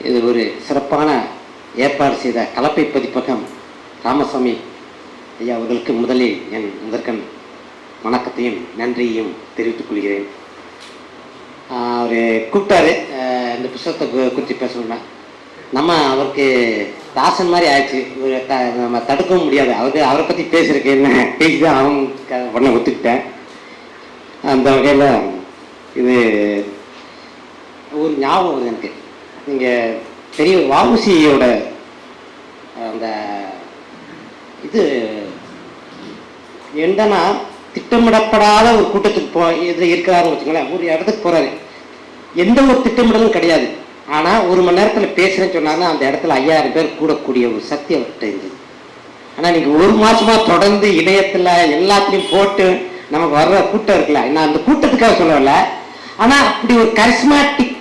இது ஒரு சிறப்பான ஏற்பாடு செய்த கலப்பை பதிப்பகம் ராமசாமி ஐயா அவர்களுக்கு முதலில் என் முதற்கண் வணக்கத்தையும் நன்றியையும் தெரிவித்துக் கொள்கிறேன். அவர் கூப்பிட்டாரு இந்த புத்தகத்தை குறித்து பேசணும்னா நம்ம அவருக்கு தாசன் மாதிரி ஆயிடுச்சு. நம்ம தடுக்கவும் முடியாது. அவரை பற்றி பேசுறதுக்கு என்ன பேசி தான் அவங்க உடனே ஒத்துக்கிட்டேன். அந்த வகையில் இது ஒரு ஞாபகம் வருது எனக்கு. நீங்கள் பெரிய வஉசியோட அந்த இது என்னன்னா திட்டமிடப்படாத ஒரு கூட்டத்துக்கு இதில் இருக்கிறாருன்னு வச்சுங்களேன். ஒரு இடத்துக்கு போகிறாரு, எந்த ஒரு திட்டமிடலும் கிடையாது. ஆனால் 1 மணி நேரத்தில் பேசுகிறேன்னு சொன்னாங்கன்னா அந்த இடத்துல 5000 பேர் கூடக்கூடிய ஒரு சக்தி அவர்கிட்ட இருந்தது. ஆனால் நீங்கள் 1 மாதமாக தொடர்ந்து இணையத்தில் எல்லாத்துலேயும் போட்டு நமக்கு வர்ற கூட்டம் இருக்குல்ல, நான் அந்த கூட்டத்துக்காக சொல்லலை. ஆனால் அப்படி ஒரு கரிஸ்மாட்டிக்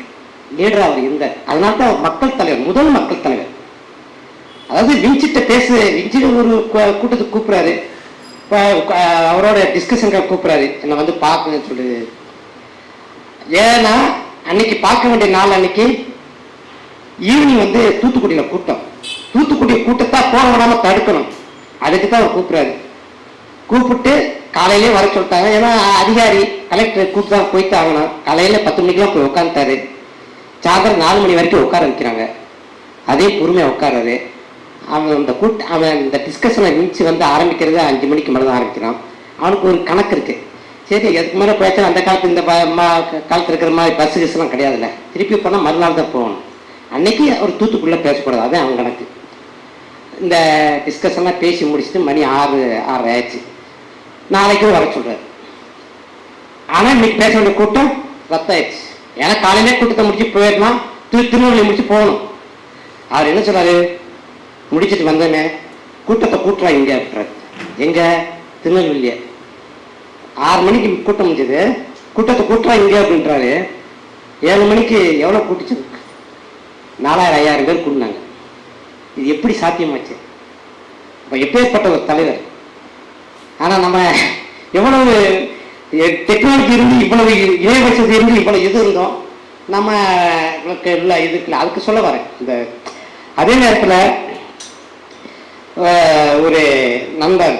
லீடர் அவர் இருந்தார். அதனால தான் அவர் மக்கள் தலைவர், முதல் மக்கள் தலைவர். அதாவது விஞ்சிட்ட விஞ்சிட்டு ஒரு கூட்டத்துக்கு கூப்பிட்றாரு, இப்போ அவரோட டிஸ்கஷனுக்காக கூப்பிட்றாரு, என்னை வந்து பார்க்கணுன்னு சொல்லுது. ஏன்னா அன்னைக்கு பார்க்க வேண்டிய நாள் அன்னைக்கு ஈவினிங் வந்து தூத்துக்குடியில் கூட்டம். தூத்துக்குடி கூட்டத்தை போக விடாமல் தடுக்கணும், அதுக்கு தான் அவர் கூப்பிட்றாரு. கூப்பிட்டு காலையிலே வர சொல்லிட்டாங்க. ஏன்னா அதிகாரி கலெக்டர் கூப்பிட்டு தான் போய்த்து ஆகணும். காலையில் 10 மணிக்கெலாம் போய் உட்காந்துட்டாரு. சாயந்தரம் 4 மணி வரைக்கும் உட்கார வைக்கிறாங்க. அதே பொறுமையாக உட்காராரு. அவன் இந்த டிஸ்கஷனை மிஞ்சி வந்து ஆரம்பிக்கிறது 5 மணிக்கு மேலே தான் ஆரம்பிக்கிறான். அவனுக்கு ஒரு கணக்கு இருக்குது. சரி, அதுக்கு மேலே பேச அந்த காலத்து இந்த காலத்தில் இருக்கிற மாதிரி பஸ்ஸு கிஸ்லாம் கிடையாதுல்ல. திருப்பி போனால் மறுநாள் தான் போகணும். அன்னைக்கு அவர் தூத்துக்குள்ளே பேசக்கூடாது, அதே அவன் கணக்கு. இந்த டிஸ்கஷன்லாம் பேசி முடிச்சுட்டு மணி 6:30 ஆயிடுச்சு. நாளைக்கும் வர சொல்கிறார். ஆனால் இன்னைக்கு பேச வேண்டிய கூட்டம் ரத்தாயிடுச்சு. ஏன்னா காலையிலே கூட்டத்தை முடிச்சு போயிடலாம், திருநெல்வேலி முடிச்சு போகணும். அவர் என்ன சொல்றாரு, முடிச்சுட்டு வந்தோன்னே கூட்டத்தை கூட்டுறா இங்கே அப்படின்றாரு. எங்க திருநெல்வேலியே 6 மணிக்கு கூட்டம் முடிஞ்சது, கூட்டத்தை கூட்டுறா இங்கே அப்படின்றாரு. 7 மணிக்கு எவ்வளோ கூட்டிச்சு? 4000 5000 பேர் கூட்டினாங்க. இது எப்படி சாத்தியமாச்சு? இப்போ எப்பேற்பட்ட ஒரு தலைவர். ஆனால் நம்ம எவ்வளவு டெக்னாலஜி இருந்து, இவ்வளவு இணைய வசதி இருந்து, இவ்வளவு இது இருந்தோம் நம்ம இல்லை. இதுக்கு அதுக்கு சொல்ல வரேன். இந்த அதே நேரத்தில் ஒரு நண்பர்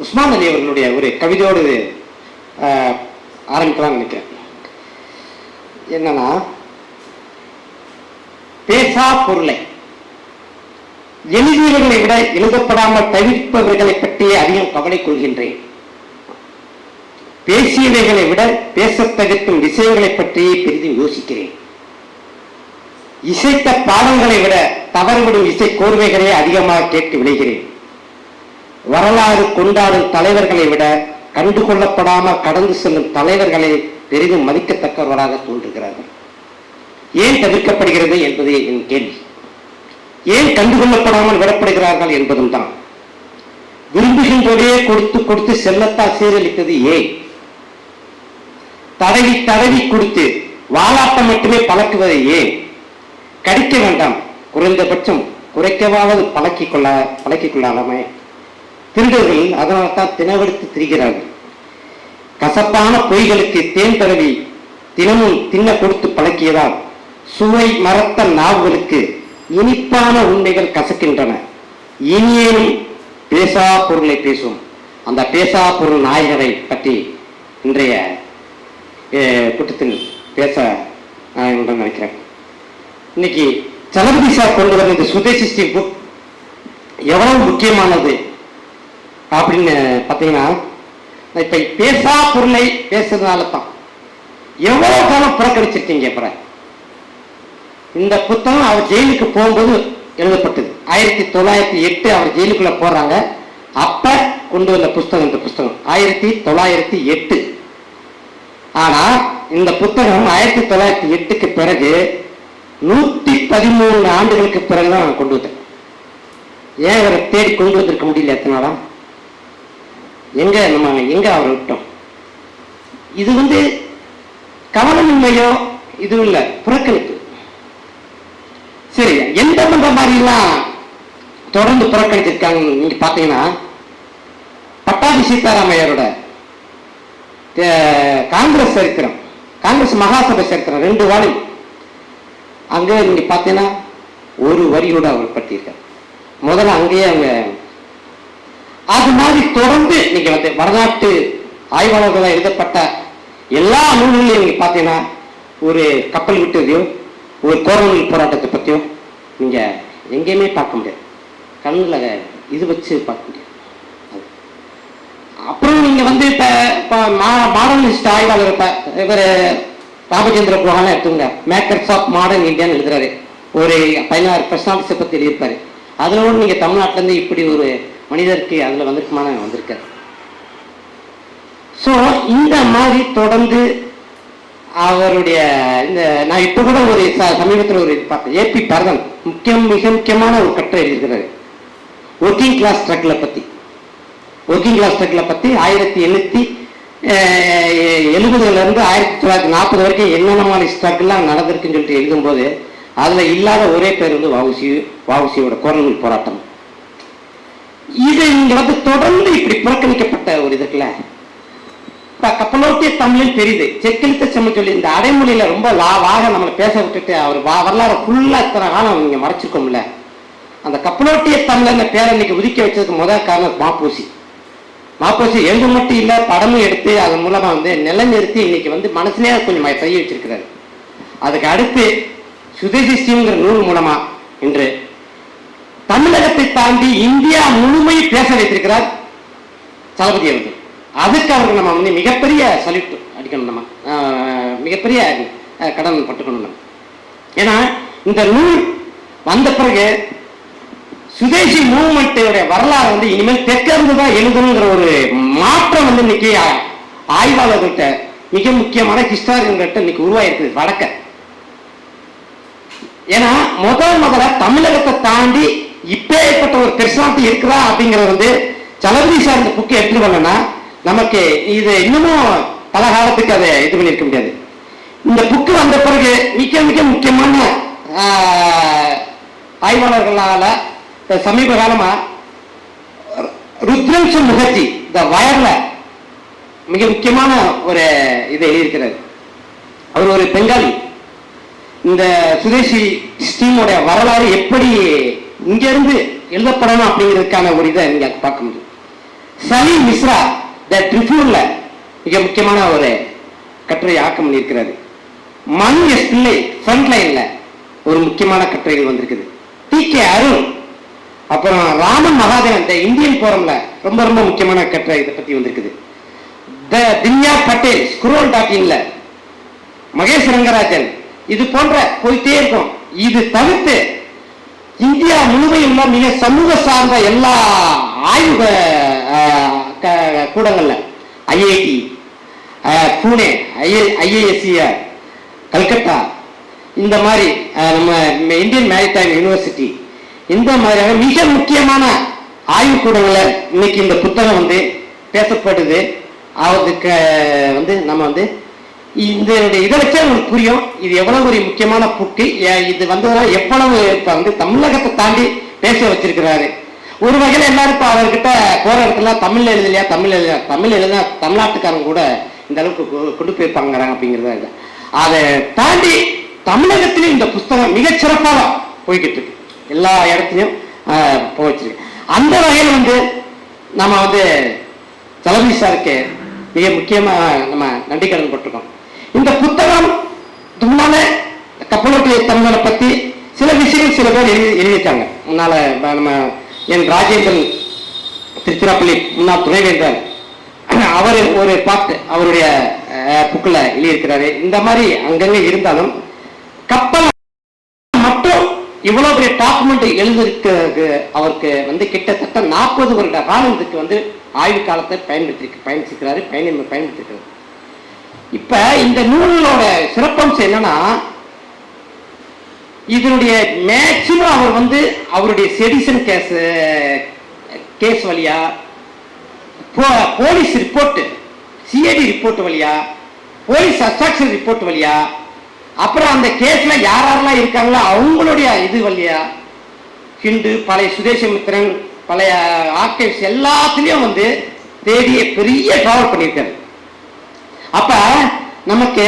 உஸ்மான் அலி அவர்களுடைய ஒரு கவிதையோடு ஆரம்பிக்கலாம்னு நினைக்கிறேன். என்னன்னா, பேசா பொருளை எழுதியவர்களை விட எழுதப்படாமல் தவிர்ப்பவர்களை பற்றியே அதிகம் கவலை கொள்கின்றேன். பேசியவைகளை விட பேச தவிர்க்கும் விஷயங்களை பற்றியே பெரிதும் யோசிக்கிறேன். இசைத்த பாடங்களை விட தவறுவிடும் இசை கோர்வைகளே அதிகமாக கேட்டு விளைகிறேன். வரலாறு கொண்டாடும் தலைவர்களை விட கண்டுகொள்ளப்படாமல் கடந்து செல்லும் தலைவர்களை பெரிதும் மதிக்கத்தக்கவர்களாக தோன்றுகிறார்கள். ஏன் தவிர்க்கப்படுகிறது என்பதே என் கேள்வி. ஏன் கண்டுகொள்ளப்படாமல் விடப்படுகிறார்கள் என்பதும் தான். விரும்புகின்றதையே கொடுத்து கொடுத்து செல்லத்தால் சீரழித்தது ஏன்? தடவி தடவி கொடுத்து வாலாட்டம் மட்டுமே பழக்குவதை ஏன்? கடிக்க வேண்டாம், குறைந்தபட்சம் குறைக்கவாவது பழக்கிக்கொள்ளாமே. திருடர்கள் அதனால்தான் தினவெடுத்து திரிகிறார்கள். கசப்பான பொய்களுக்கு தேன் தடவி தினமும் தின்ன கொடுத்து பழக்கியதால் சுவை மரத்த நாவுகளுக்கு இனிப்பான உண்மைகள் கசக்கின்றன. இனியேனும் பேசா பொருளை பேசும். அந்த பேசா பொருள் நாயகரை பற்றி இன்றைய கூட்டத்தில் பேச நான் நினைக்கிறேன். இன்னைக்கு சலபதி சார் கொண்டு வர இந்த சுதேசி ஸ்டீல் புக் எவ்வளவு முக்கியமானது அப்படின்னு பார்த்தீங்கன்னா, இப்ப பேசா பொருளை பேசுறதுனால தான் எவ்வளவு காலம் புறக்கணிச்சிருக்கீங்க. அப்புறம் இந்த புத்தகம் அவர் ஜெயிலுக்கு போகும்போது எழுதப்பட்டது. 1908 அவர் ஜெயிலுக்குள்ள போறாங்க. அப்ப கொண்டு வந்த புஸ்தகம் இந்த புஸ்தகம் 1908. ஆனா இந்த புத்தகம் 1908க்கு பிறகு 113 ஆண்டுகளுக்கு பிறகுதான் கொண்டு வந்தேன். ஏன் அவரை தேடி கொண்டு வந்திருக்க முடியல? எத்தனை நாளா எங்க அவரை விட்டோம்? இது வந்து கவனமின்மையோ இது இல்ல, புறக்கணிப்பு. சரி, எந்த பண்ற மாதிரி எல்லாம் தொடர்ந்து புறக்கணிச்சிருக்காங்க. நீங்க பாத்தீங்கன்னா, பட்டாபி சீதாராமையரோட காங்கிரஸ் சரித்திரம், காங்கிரஸ் மகாசபை சரித்திரம் 2 வால்யூம். அங்க நீங்க பார்த்தீங்கன்னா ஒரு வரியோட அவர் பற்றியிருக்கார். முதல்ல அங்கேயே அவங்க அது மாதிரி தொடர்ந்து நீங்க வந்து வடநாட்டு ஆய்வாளர்களால் எழுதப்பட்ட எல்லா நூல்களையும் நீங்க பார்த்தீங்கன்னா ஒரு கப்பல் விட்டதையோ ஒரு கோரவல் போராட்டத்தை பற்றியோ நீங்க எங்கேயுமே பார்க்க முடியாது, கண்ணுல இது வச்சு பார்க்க முடியாது. அப்புறம் நீங்க வந்து இப்ப மாடர்னிஸ்ட் ஆய்வாளர் இவர் ராமச்சந்திர குஹான் எடுத்துங்க, மேக்கர்ஸ் ஆஃப் மாடர்ன் இந்தியான்னு எழுதுறாரு, ஒரு 16 பர்சனாலிட்டிஸை பத்தி எழுதியிருப்பாரு. அதுல நீங்க தமிழ்நாட்டில இருந்து இப்படி ஒரு மனிதருக்கு அதுல வந்திருக்காரு. ஸோ இந்த மாதிரி தொடர்ந்து அவருடைய இந்த நான் இப்போ கூட ஒரு சமீபத்தில் ஒரு இது பார்த்தேன், ஏபி பரதன் மிக முக்கியமான ஒரு கட்டுரை எழுதியிருக்கிறாரு ஒர்க்கிங் கிளாஸ் ஸ்ட்ரகிளை பற்றி. ஒர்க்கிங் கிளாஸ் ஸ்ட்ரகிளை பற்றி 1870 1940 வரைக்கும் என்னென்ன மாதிரி ஸ்ட்ரகிள்லாம் நடந்திருக்குன்னு சொல்லிட்டு எழுதும்போது அதில் இல்லாத ஒரே பேர் வந்து வஉசியோட கோரவல் போராட்டம். இது இங்க வந்து தொடர்ந்து இப்படி புறக்கணிக்கப்பட்ட ஒரு இது இருக்குல்ல. கப்பலோட்டிய தமிழில் பெரிது செக்கிழுத்த செம்ம சொல்லி இந்த அடைமொழியில ரொம்ப வாக நம்மளை பேச விட்டுட்டு அவர் வரலாறு ஃபுல்லா இத்தனை காலம் நீங்க மறைச்சிருக்கோம்ல. அந்த கப்பலோட்டிய தமிழ் பேரை இன்னைக்கு உதிக்க வச்சதுக்கு முதல் காரணம் மாப்போசி எழுத மட்டும் இல்ல, படமும் எடுத்து அதன் மூலமா வந்து நிலைநிறுத்தி இன்னைக்கு வந்து மனசுலயே கொஞ்சம் செய்ய வச்சிருக்கிறாரு. அதுக்கு அடுத்து சுதேசி ஸ்ரீங்கிற நூல் மூலமா இன்று தமிழகத்தை தாண்டி இந்தியா முழுமை பேச வைத்திருக்கிறார் தளபதி அவர்கள். அதுக்கு அவருக்கு நம்ம வந்து மிகப்பெரிய சல்யூட் அடிக்கணும், நம்ம மிகப்பெரிய கடன் பட்டுக்கணும் நம்ம. ஏன்னா இந்த நூல் வந்த பிறகு சுதேசி மூவ்மெண்ட்டோட வரலாறு வந்து இனிமேல் தெற்கிருந்து தான் எழுதணுங்கிற ஒரு மாற்றம் வந்து இன்னைக்கு ஆய்வாளர்கள்ட்ட மிக முக்கியமான ஹிஸ்டாரியன்கிட்ட இன்னைக்கு உருவாயிருக்குது வடக்க. ஏன்னா முதல்ல தமிழகத்தை தாண்டி இப்பேற்பட்ட ஒரு பெர்சனாலிட்டி இருக்கிறா அப்படிங்கறது வந்து தளபதி சார் இந்த புக்கை எடுத்துட்டு வரலன்னா நமக்கு இது இன்னமும் பல காலத்துக்கு அதை இது பண்ணிருக்க முடியாது. இந்த புக்கு வந்த பிறகு மிக மிக முக்கியமான ஆய்வாளர்களால சமீப காலமா ருத்ரன்ஷ முகர்ஜி இந்த வயர்ல மிக முக்கியமான ஒரு இதை எழுதியிருக்கிறார். அவர் ஒரு பெங்காலி. இந்த சுதேசி ஸ்டீமோட வரலாறு எப்படி இங்க இருந்து எழுதப்படணும் அப்படிங்கிறதுக்கான ஒரு இதை நீங்க பார்க்க முடியும். சலீம் மிஸ்ரா த ட்ரிபியூன்ல மிக முக்கியமான ஒரு கட்டுரை ஆக்கம் பண்ணியிருக்கிறாரு. மண் எஸ் பிள்ளை ஃப்ரண்ட் லைன்ல ஒரு முக்கியமான கட்டுரைகள் வந்திருக்குது. டி.கே. அருண், அப்புறம் ராமன் மகாதேவன் த இந்தியன் போரம்ல ரொம்ப ரொம்ப முக்கியமான கட்டுரை இதை பத்தி வந்திருக்குது. த தின்யா பட்டேல் scroll.in மகேஷ் ரங்கராஜன், இது போன்ற போயிட்டே இருக்கும். இது தவிர்த்து இந்தியா முழுமையுள்ள மிக சமூக சார்ந்த எல்லா ஆய்வு கூடங்கள்ல ஐஐடி, புனே, ஐஏஎஸ்சிஆர், கல்கத்தா, இந்த மாதிரி நம்ம இந்தியன் மேரிடைம் யூனிவர்சிட்டி, இந்த மாதிரியான மிக முக்கியமான ஆய்வு கூடங்களை இன்னைக்கு இந்த புத்தகம் வந்து பேசப்படுது. அதுக்கு வந்து நம்ம வந்து இந்த இதை வச்சே உங்களுக்கு புரியும் இது எவ்வளவு ஒரு முக்கியமான புக்கு. இது வந்து எவ்வளவு இப்ப வந்து தமிழகத்தை தாண்டி பேச வச்சிருக்கிறாரு. ஒரு வகையில எல்லாரும் இப்ப அவர்கிட்ட போற இடத்துல தமிழ்ல எழுதலையா, தமிழ் எழுத தமிழ்நாட்டுக்காரங்க கூட இந்த அளவுக்கு கொண்டு போயிருப்பாங்க அப்படிங்கிறத. அதை தாண்டி தமிழகத்திலும் இந்த புஸ்தகம் மிகச் சிறப்பாக போய்கிட்டு இருக்கு, எல்லா இடத்துலையும் போயிருக்கு. அந்த வகையில் வந்து நம்ம வந்து தளபதி சாருக்கு மிக முக்கியமா நம்ம நன்றி கடன் பட்டிருக்கோம். இந்த புத்தகம் முன்னால கப்பலோட்டிய தமிழனை பத்தி சில விஷயங்கள் சில பேர் எழுதியிருக்காங்க. முன்னால நம்ம என் ராஜேந்திரன் திருச்சிராப்பள்ளி முன்னாள் துணைவேந்தர் அவர் ஒரு பாட்டு அவருடைய புக்கில் எழுதியிருக்கிறாரு. இந்த மாதிரி அங்கங்க இருந்தாலும் கப்பல் மட்டும் இவ்வளவு பெரிய டாக்குமெண்ட் எழுதிருக்கு அவருக்கு வந்து கிட்டத்தட்ட 40 வருட காலத்துக்கு வந்து ஆய்வு காலத்தை பயன்படுத்திருக்கிறாரு. இப்ப இந்த நூலோட சிறப்பம்சம் என்னன்னா, இதனுடைய மேக்சிமம் அவர் வந்து அவருடைய செடிசன் கேஸ் வழியா, போலீஸ் ரிப்போர்ட், சிஐடி ரிப்போர்ட் வழியா, போலீஸ் அப்ஸ்ட்ராக்ஷன் ரிப்போர்ட் வழியா, அப்புறம் அந்த கேஸ்ல யாரெல்லாம் இருக்காங்களோ அவங்களுடைய இது வழியா, ஹிண்டு, பழைய சுதேசமித்திரன், பழைய ஆர்கைவ்ஸ் எல்லாத்துலயும் வந்து தேடிய பெரிய டிராவல் பண்ணியிருக்காரு. அப்ப நமக்கு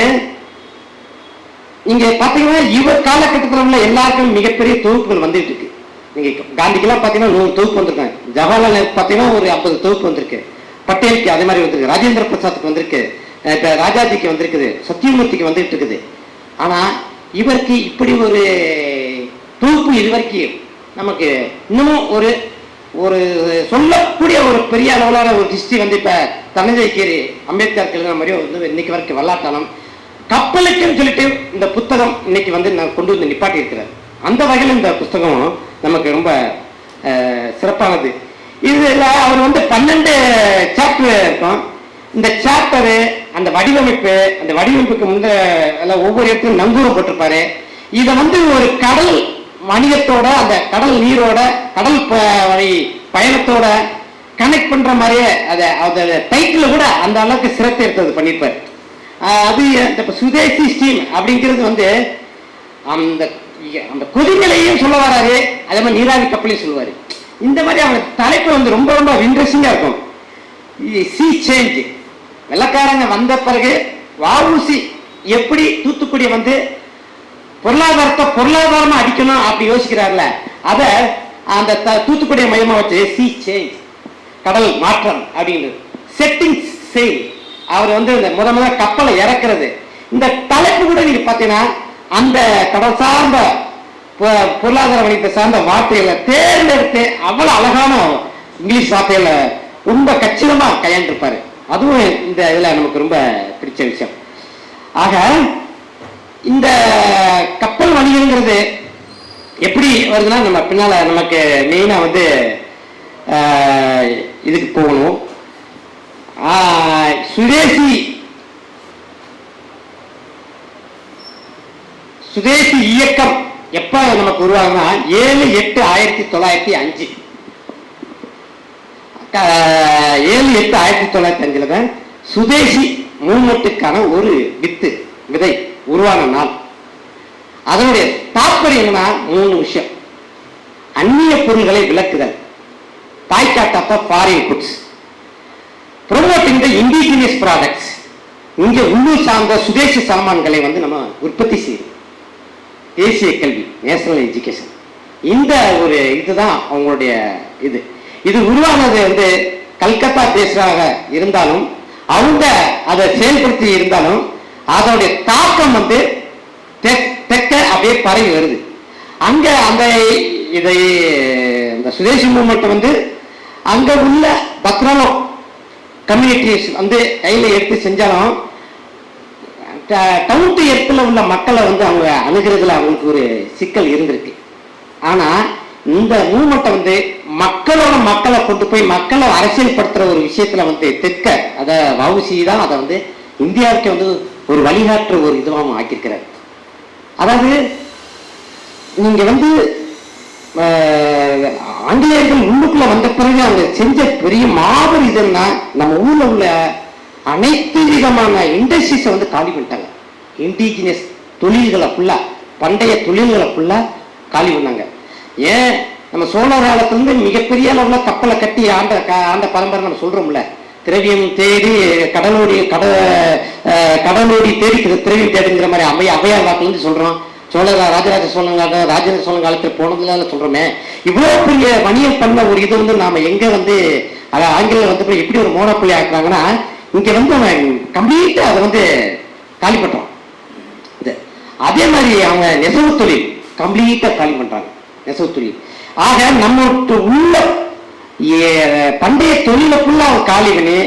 நீங்க பாத்தீங்கன்னா இவர் காலகட்டத்தில் உள்ள எல்லாருக்கும் மிகப்பெரிய தொகுப்புகள் வந்துட்டு இருக்கு. நீங்க காந்திக்கெல்லாம் பாத்தீங்கன்னா 100 தொகுப்பு வந்திருக்காங்க. ஜவஹர்லால் நேரு பாத்தீங்கன்னா ஒரு 50 தொகுப்பு வந்திருக்கு. பட்டேலுக்கு அதே மாதிரி வந்திருக்கு. ராஜேந்திர பிரசாத்துக்கு வந்திருக்கு. இப்ப ராஜாஜிக்கு வந்திருக்குது. சத்தியமூர்த்திக்கு வந்துட்டு இருக்குது. ஆனா இவருக்கு இப்படி ஒரு தொகுப்பு இதுவரைக்கும் நமக்கு இன்னமும் ஒரு ஒரு சொல்லக்கூடிய ஒரு பெரிய அளவிலான ஒரு ஹிஸ்டரி வந்து இப்ப தனஞ்சயக்கீரி அம்பேத்கர் எழுதின மாதிரியும் வந்து இன்னைக்கு வரைக்கும் வரலாற்றாலும் கப்பலுக்குன்னு சொல்லிட்டு இந்த புத்தகம் இன்னைக்கு வந்து நான் கொண்டு வந்து நிப்பாட்டி இருக்கிறார். அந்த வகையில் இந்த புத்தகம் நமக்கு ரொம்ப சிறப்பானது. இதுல அவர் வந்து 12 சாப்டர் இருக்கும். இந்த சாப்டரு அந்த வடிவமைப்புக்கு முந்த ஒவ்வொரு இடத்துலையும் நங்கூரம் போட்டிருப்பாரு. இதை வந்து ஒரு கடல் வணிகத்தோட அந்த கடல் நீரோட கடல் வழி பயணத்தோட கனெக்ட் பண்ற மாதிரியே அதை டைட்டில் கூட அந்த அளவுக்கு சிறப்பு எடுத்தது பண்ணியிருப்பாரு. அது இந்த சுதேசி ஸ்டீம் அப்படிங்கிறது வந்து அந்த அந்த கொதிநிலையும் சொல்ல வராரு. அதே மாதிரி நீராவி கப்பலையும் சொல்லுவாரு. இந்த மாதிரி அவங்க தலைப்பு வந்து ரொம்ப ரொம்ப இன்ட்ரெஸ்டிங்கா இருக்கும். சி சேஞ்ச், வெள்ளக்காரங்க வந்த பிறகு வஉசி எப்படி தூத்துக்குடி வந்து பொருளாதாரமா அடிக்கணும் அப்படி யோசிக்கிறார்ல, அத அந்த தூத்துக்குடியை மையமா வச்சு சி சேஞ்ச், கடல் மாற்றம் அப்படின்றது. செட்டிங் செயில், அவர் வந்து இந்த முத கப்பலை இறக்குறது. இந்த தலைப்பு கூட நீங்க பாத்தீங்கன்னா அந்த கடல் சார்ந்த பொருளாதார வணிகத்தை சார்ந்த வார்த்தைகளை தேர்ந்தெடுத்து அவ்வளவு அழகான இங்கிலீஷ் வார்த்தைகளை ரொம்ப கச்சிதமா கையாண்டிருப்பாரு. அதுவும் இந்த இதுல நமக்கு ரொம்ப பிடிச்ச விஷயம். ஆக இந்த கப்பல் வணிகங்கிறது எப்படி வருதுன்னா, நம்ம பின்னால நமக்கு மெயினா வந்து இதுக்கு போகணும். சுதேசி இயக்கம் எப்ப நமக்கு உருவாகுனா 7/8/1905 7/8/1905 தான் சுதேசி மூவ்மெண்ட்டுக்கான ஒரு விதை உருவான நாள். அதனுடைய தாற்பயம் என்னன்னா 3 விஷயம். அந்நிய பொருள்களை விலக்குதல், boycott of the foreign goods, promoting the indigenous products. இங்க உள்ளூர் சார்ந்த சுதேசி சாமான்களை வந்து நம்ம உற்பத்தி செய்யணும். தேசிய கல்வி, நேஷனல் எஜுகேஷன், இந்த ஒரு இதுதான் அவங்களுடைய இது உருவானது வந்து கல்கத்தா பேசுறாக இருந்தாலும் அவங்க அதை செயல்படுத்தி இருந்தாலும் அதோடைய தாக்கம் வந்து தெற்க அப்படியே பரவி வருது. அங்க அந்த இந்த சுதேசி மூவ்மெண்ட் வந்து அங்க உள்ள பத்ராலோ கம்யூனிட்டிஸ் வந்து கையில எடுத்து செஞ்சாலும் டவுன் டு எர்த்ல உள்ள மக்களை வந்து அவங்க அணுகிறதுல அவங்களுக்கு ஒரு சிக்கல் இருந்திருக்கு. ஆனா இந்த மூவ்மெண்ட்டை வந்து மக்களை கொண்டு போய் மக்களை அரசியல்படுத்துற ஒரு விஷயத்துல வந்து தெற்க அதை வஉசி தான் அதை வந்து இந்தியாவுக்கு வந்து ஒரு வழிகாட்டுற ஒரு இதுவாகவும் ஆக்கியிருக்கிறார். அதாவது நீங்க வந்து ஆங்கிலேயர்கள் உள்ளுக்குள்ள வந்த பிறகு அவங்க செஞ்ச பெரிய மாபெரும் இதுன்னா நம்ம ஊர்ல உள்ள அனைத்து விதமான இண்டஸ்ட்ரீஸை வந்து காலி பண்ணிட்டாங்க. இண்டிஜினியஸ் தொழில்களை ஃபுல்லா, பண்டைய தொழில்களை ஃபுல்லா காலி பண்ணாங்க. ஏன் நம்ம சோழ காலத்திலிருந்து மிகப்பெரிய அளவுல கப்பலை கட்டி ஆண்ட பரம்பரை நம்ம சொல்றோம்ல, திரவியம் தேடி கடலோடி தேடி திரவியம் தேடுங்கிற மாதிரி அவையார் வாக்குல இருந்து சொல்றோம். ராஜராஜ சோழன் ராஜேந்திர சோழன் காலத்தில் போனதுல சொல்றோமே, இவ்வளவு பெரிய வணிகம் பண்ண ஒரு இது வந்து நாம எங்க வந்து ஆங்கில வந்து எப்படி ஒரு மோனோபொலி ஆக்குறாங்கன்னா, இங்க வந்து கம்ப்ளீட்டா அதை வந்து காலி பண்றோம். அதே மாதிரி அவங்க நெசவு தொழில் கம்ப்ளீட்டா காலி பண்றாங்க, நெசவு தொழில். ஆக நம்ம உள்ள பண்டைய தொழிலுக்குள்ள அவன் காலி பண்ணி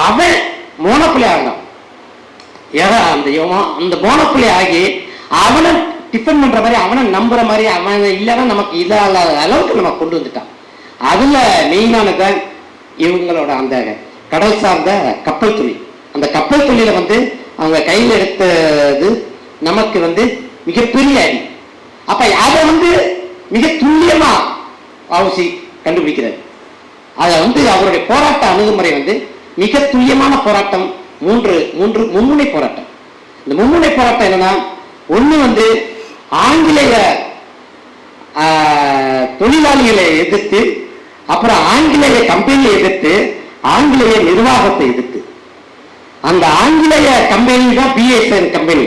அவன் மோனோபொலி ஆகலாம். அந்த மோனோபொலி ஆகி அவனை டிஃபன் பண்ற மாதிரி, அவனை நம்புற மாதிரி, அவன் இல்லைன்னா நமக்கு இல்லாத அளவுக்கு நம்ம கொண்டு வந்துட்டான். அதுல மெயினானதான் இவங்களோட அந்த கடல் சார்ந்த கப்பல் தொழில். அந்த கப்பல் தொழில வந்து அவங்க கையில் எடுத்தது நமக்கு வந்து மிகப்பெரிய அடி. அப்ப அதை வந்து மிக துல்லியமா வஉசி கண்டுபிடிக்கிறார். அதை வந்து அவருடைய போராட்ட அணுகுமுறை வந்து மிக துல்லியமான போராட்டம். மூன்று மும்முனை போராட்டம். இந்த மும்முனை போராட்டம் என்னன்னா, ஒண்ணு வந்து ஆங்கிலேய தொழிலாளிகளை எதிர்த்து, அப்புறம் ஆங்கிலேய கம்பெனியை எதிர்த்து, ஆங்கிலேய நிர்வாகத்தை எதிர்த்து. அந்த ஆங்கிலேய கம்பெனி தான் BSN company.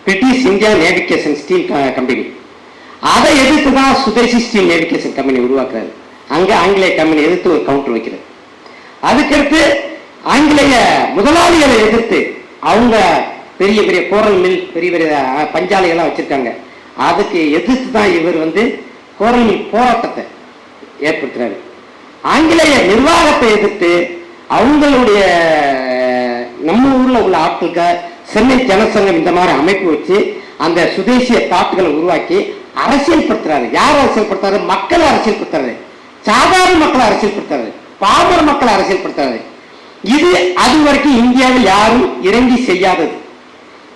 British India navigation steel company. அதை எதிர்த்து தான் சுதேசி ஸ்டீல் நேவிகேஷன் கம்பெனி உருவாக்குறாரு. அங்க ஆங்கிலேய கம்பெனி எதிர்த்து ஒரு கவுண்டர் வைக்கிறது. அதுக்கடுத்து ஆங்கிலேய முதலாளிகளை எதிர்த்து அவங்க பெரிய பெரிய கோரல் மில், பெரிய பெரிய பஞ்சாலைகள்லாம் வச்சிருக்காங்க. அதுக்கு எதிர்த்து தான் இவர் கோரல் மில் போராட்டத்தை ஏற்படுத்துறாரு. ஆங்கிலேய நிர்வாகத்தை எதிர்த்து அவங்களுடைய நம்ம ஊர்ல உள்ள ஆட்களுக்கு சென்னை ஜனசங்கம் இந்த மாதிரி அமைப்பு வச்சு அந்த சுதேசிய தாட்டுகளை உருவாக்கி அரசியல் படுத்துறாரு. யார் அரசியல் படுத்துறாரு? மக்களை அரசியல் படுத்துறாரு, சாதாரண மக்களை அரசியல் படுத்துறாரு, பாமர மக்களை அரசியல் படுத்துறாரு. இது அது வரைக்கும் இந்தியாவில் யாரும் இறங்கி செய்யாதது.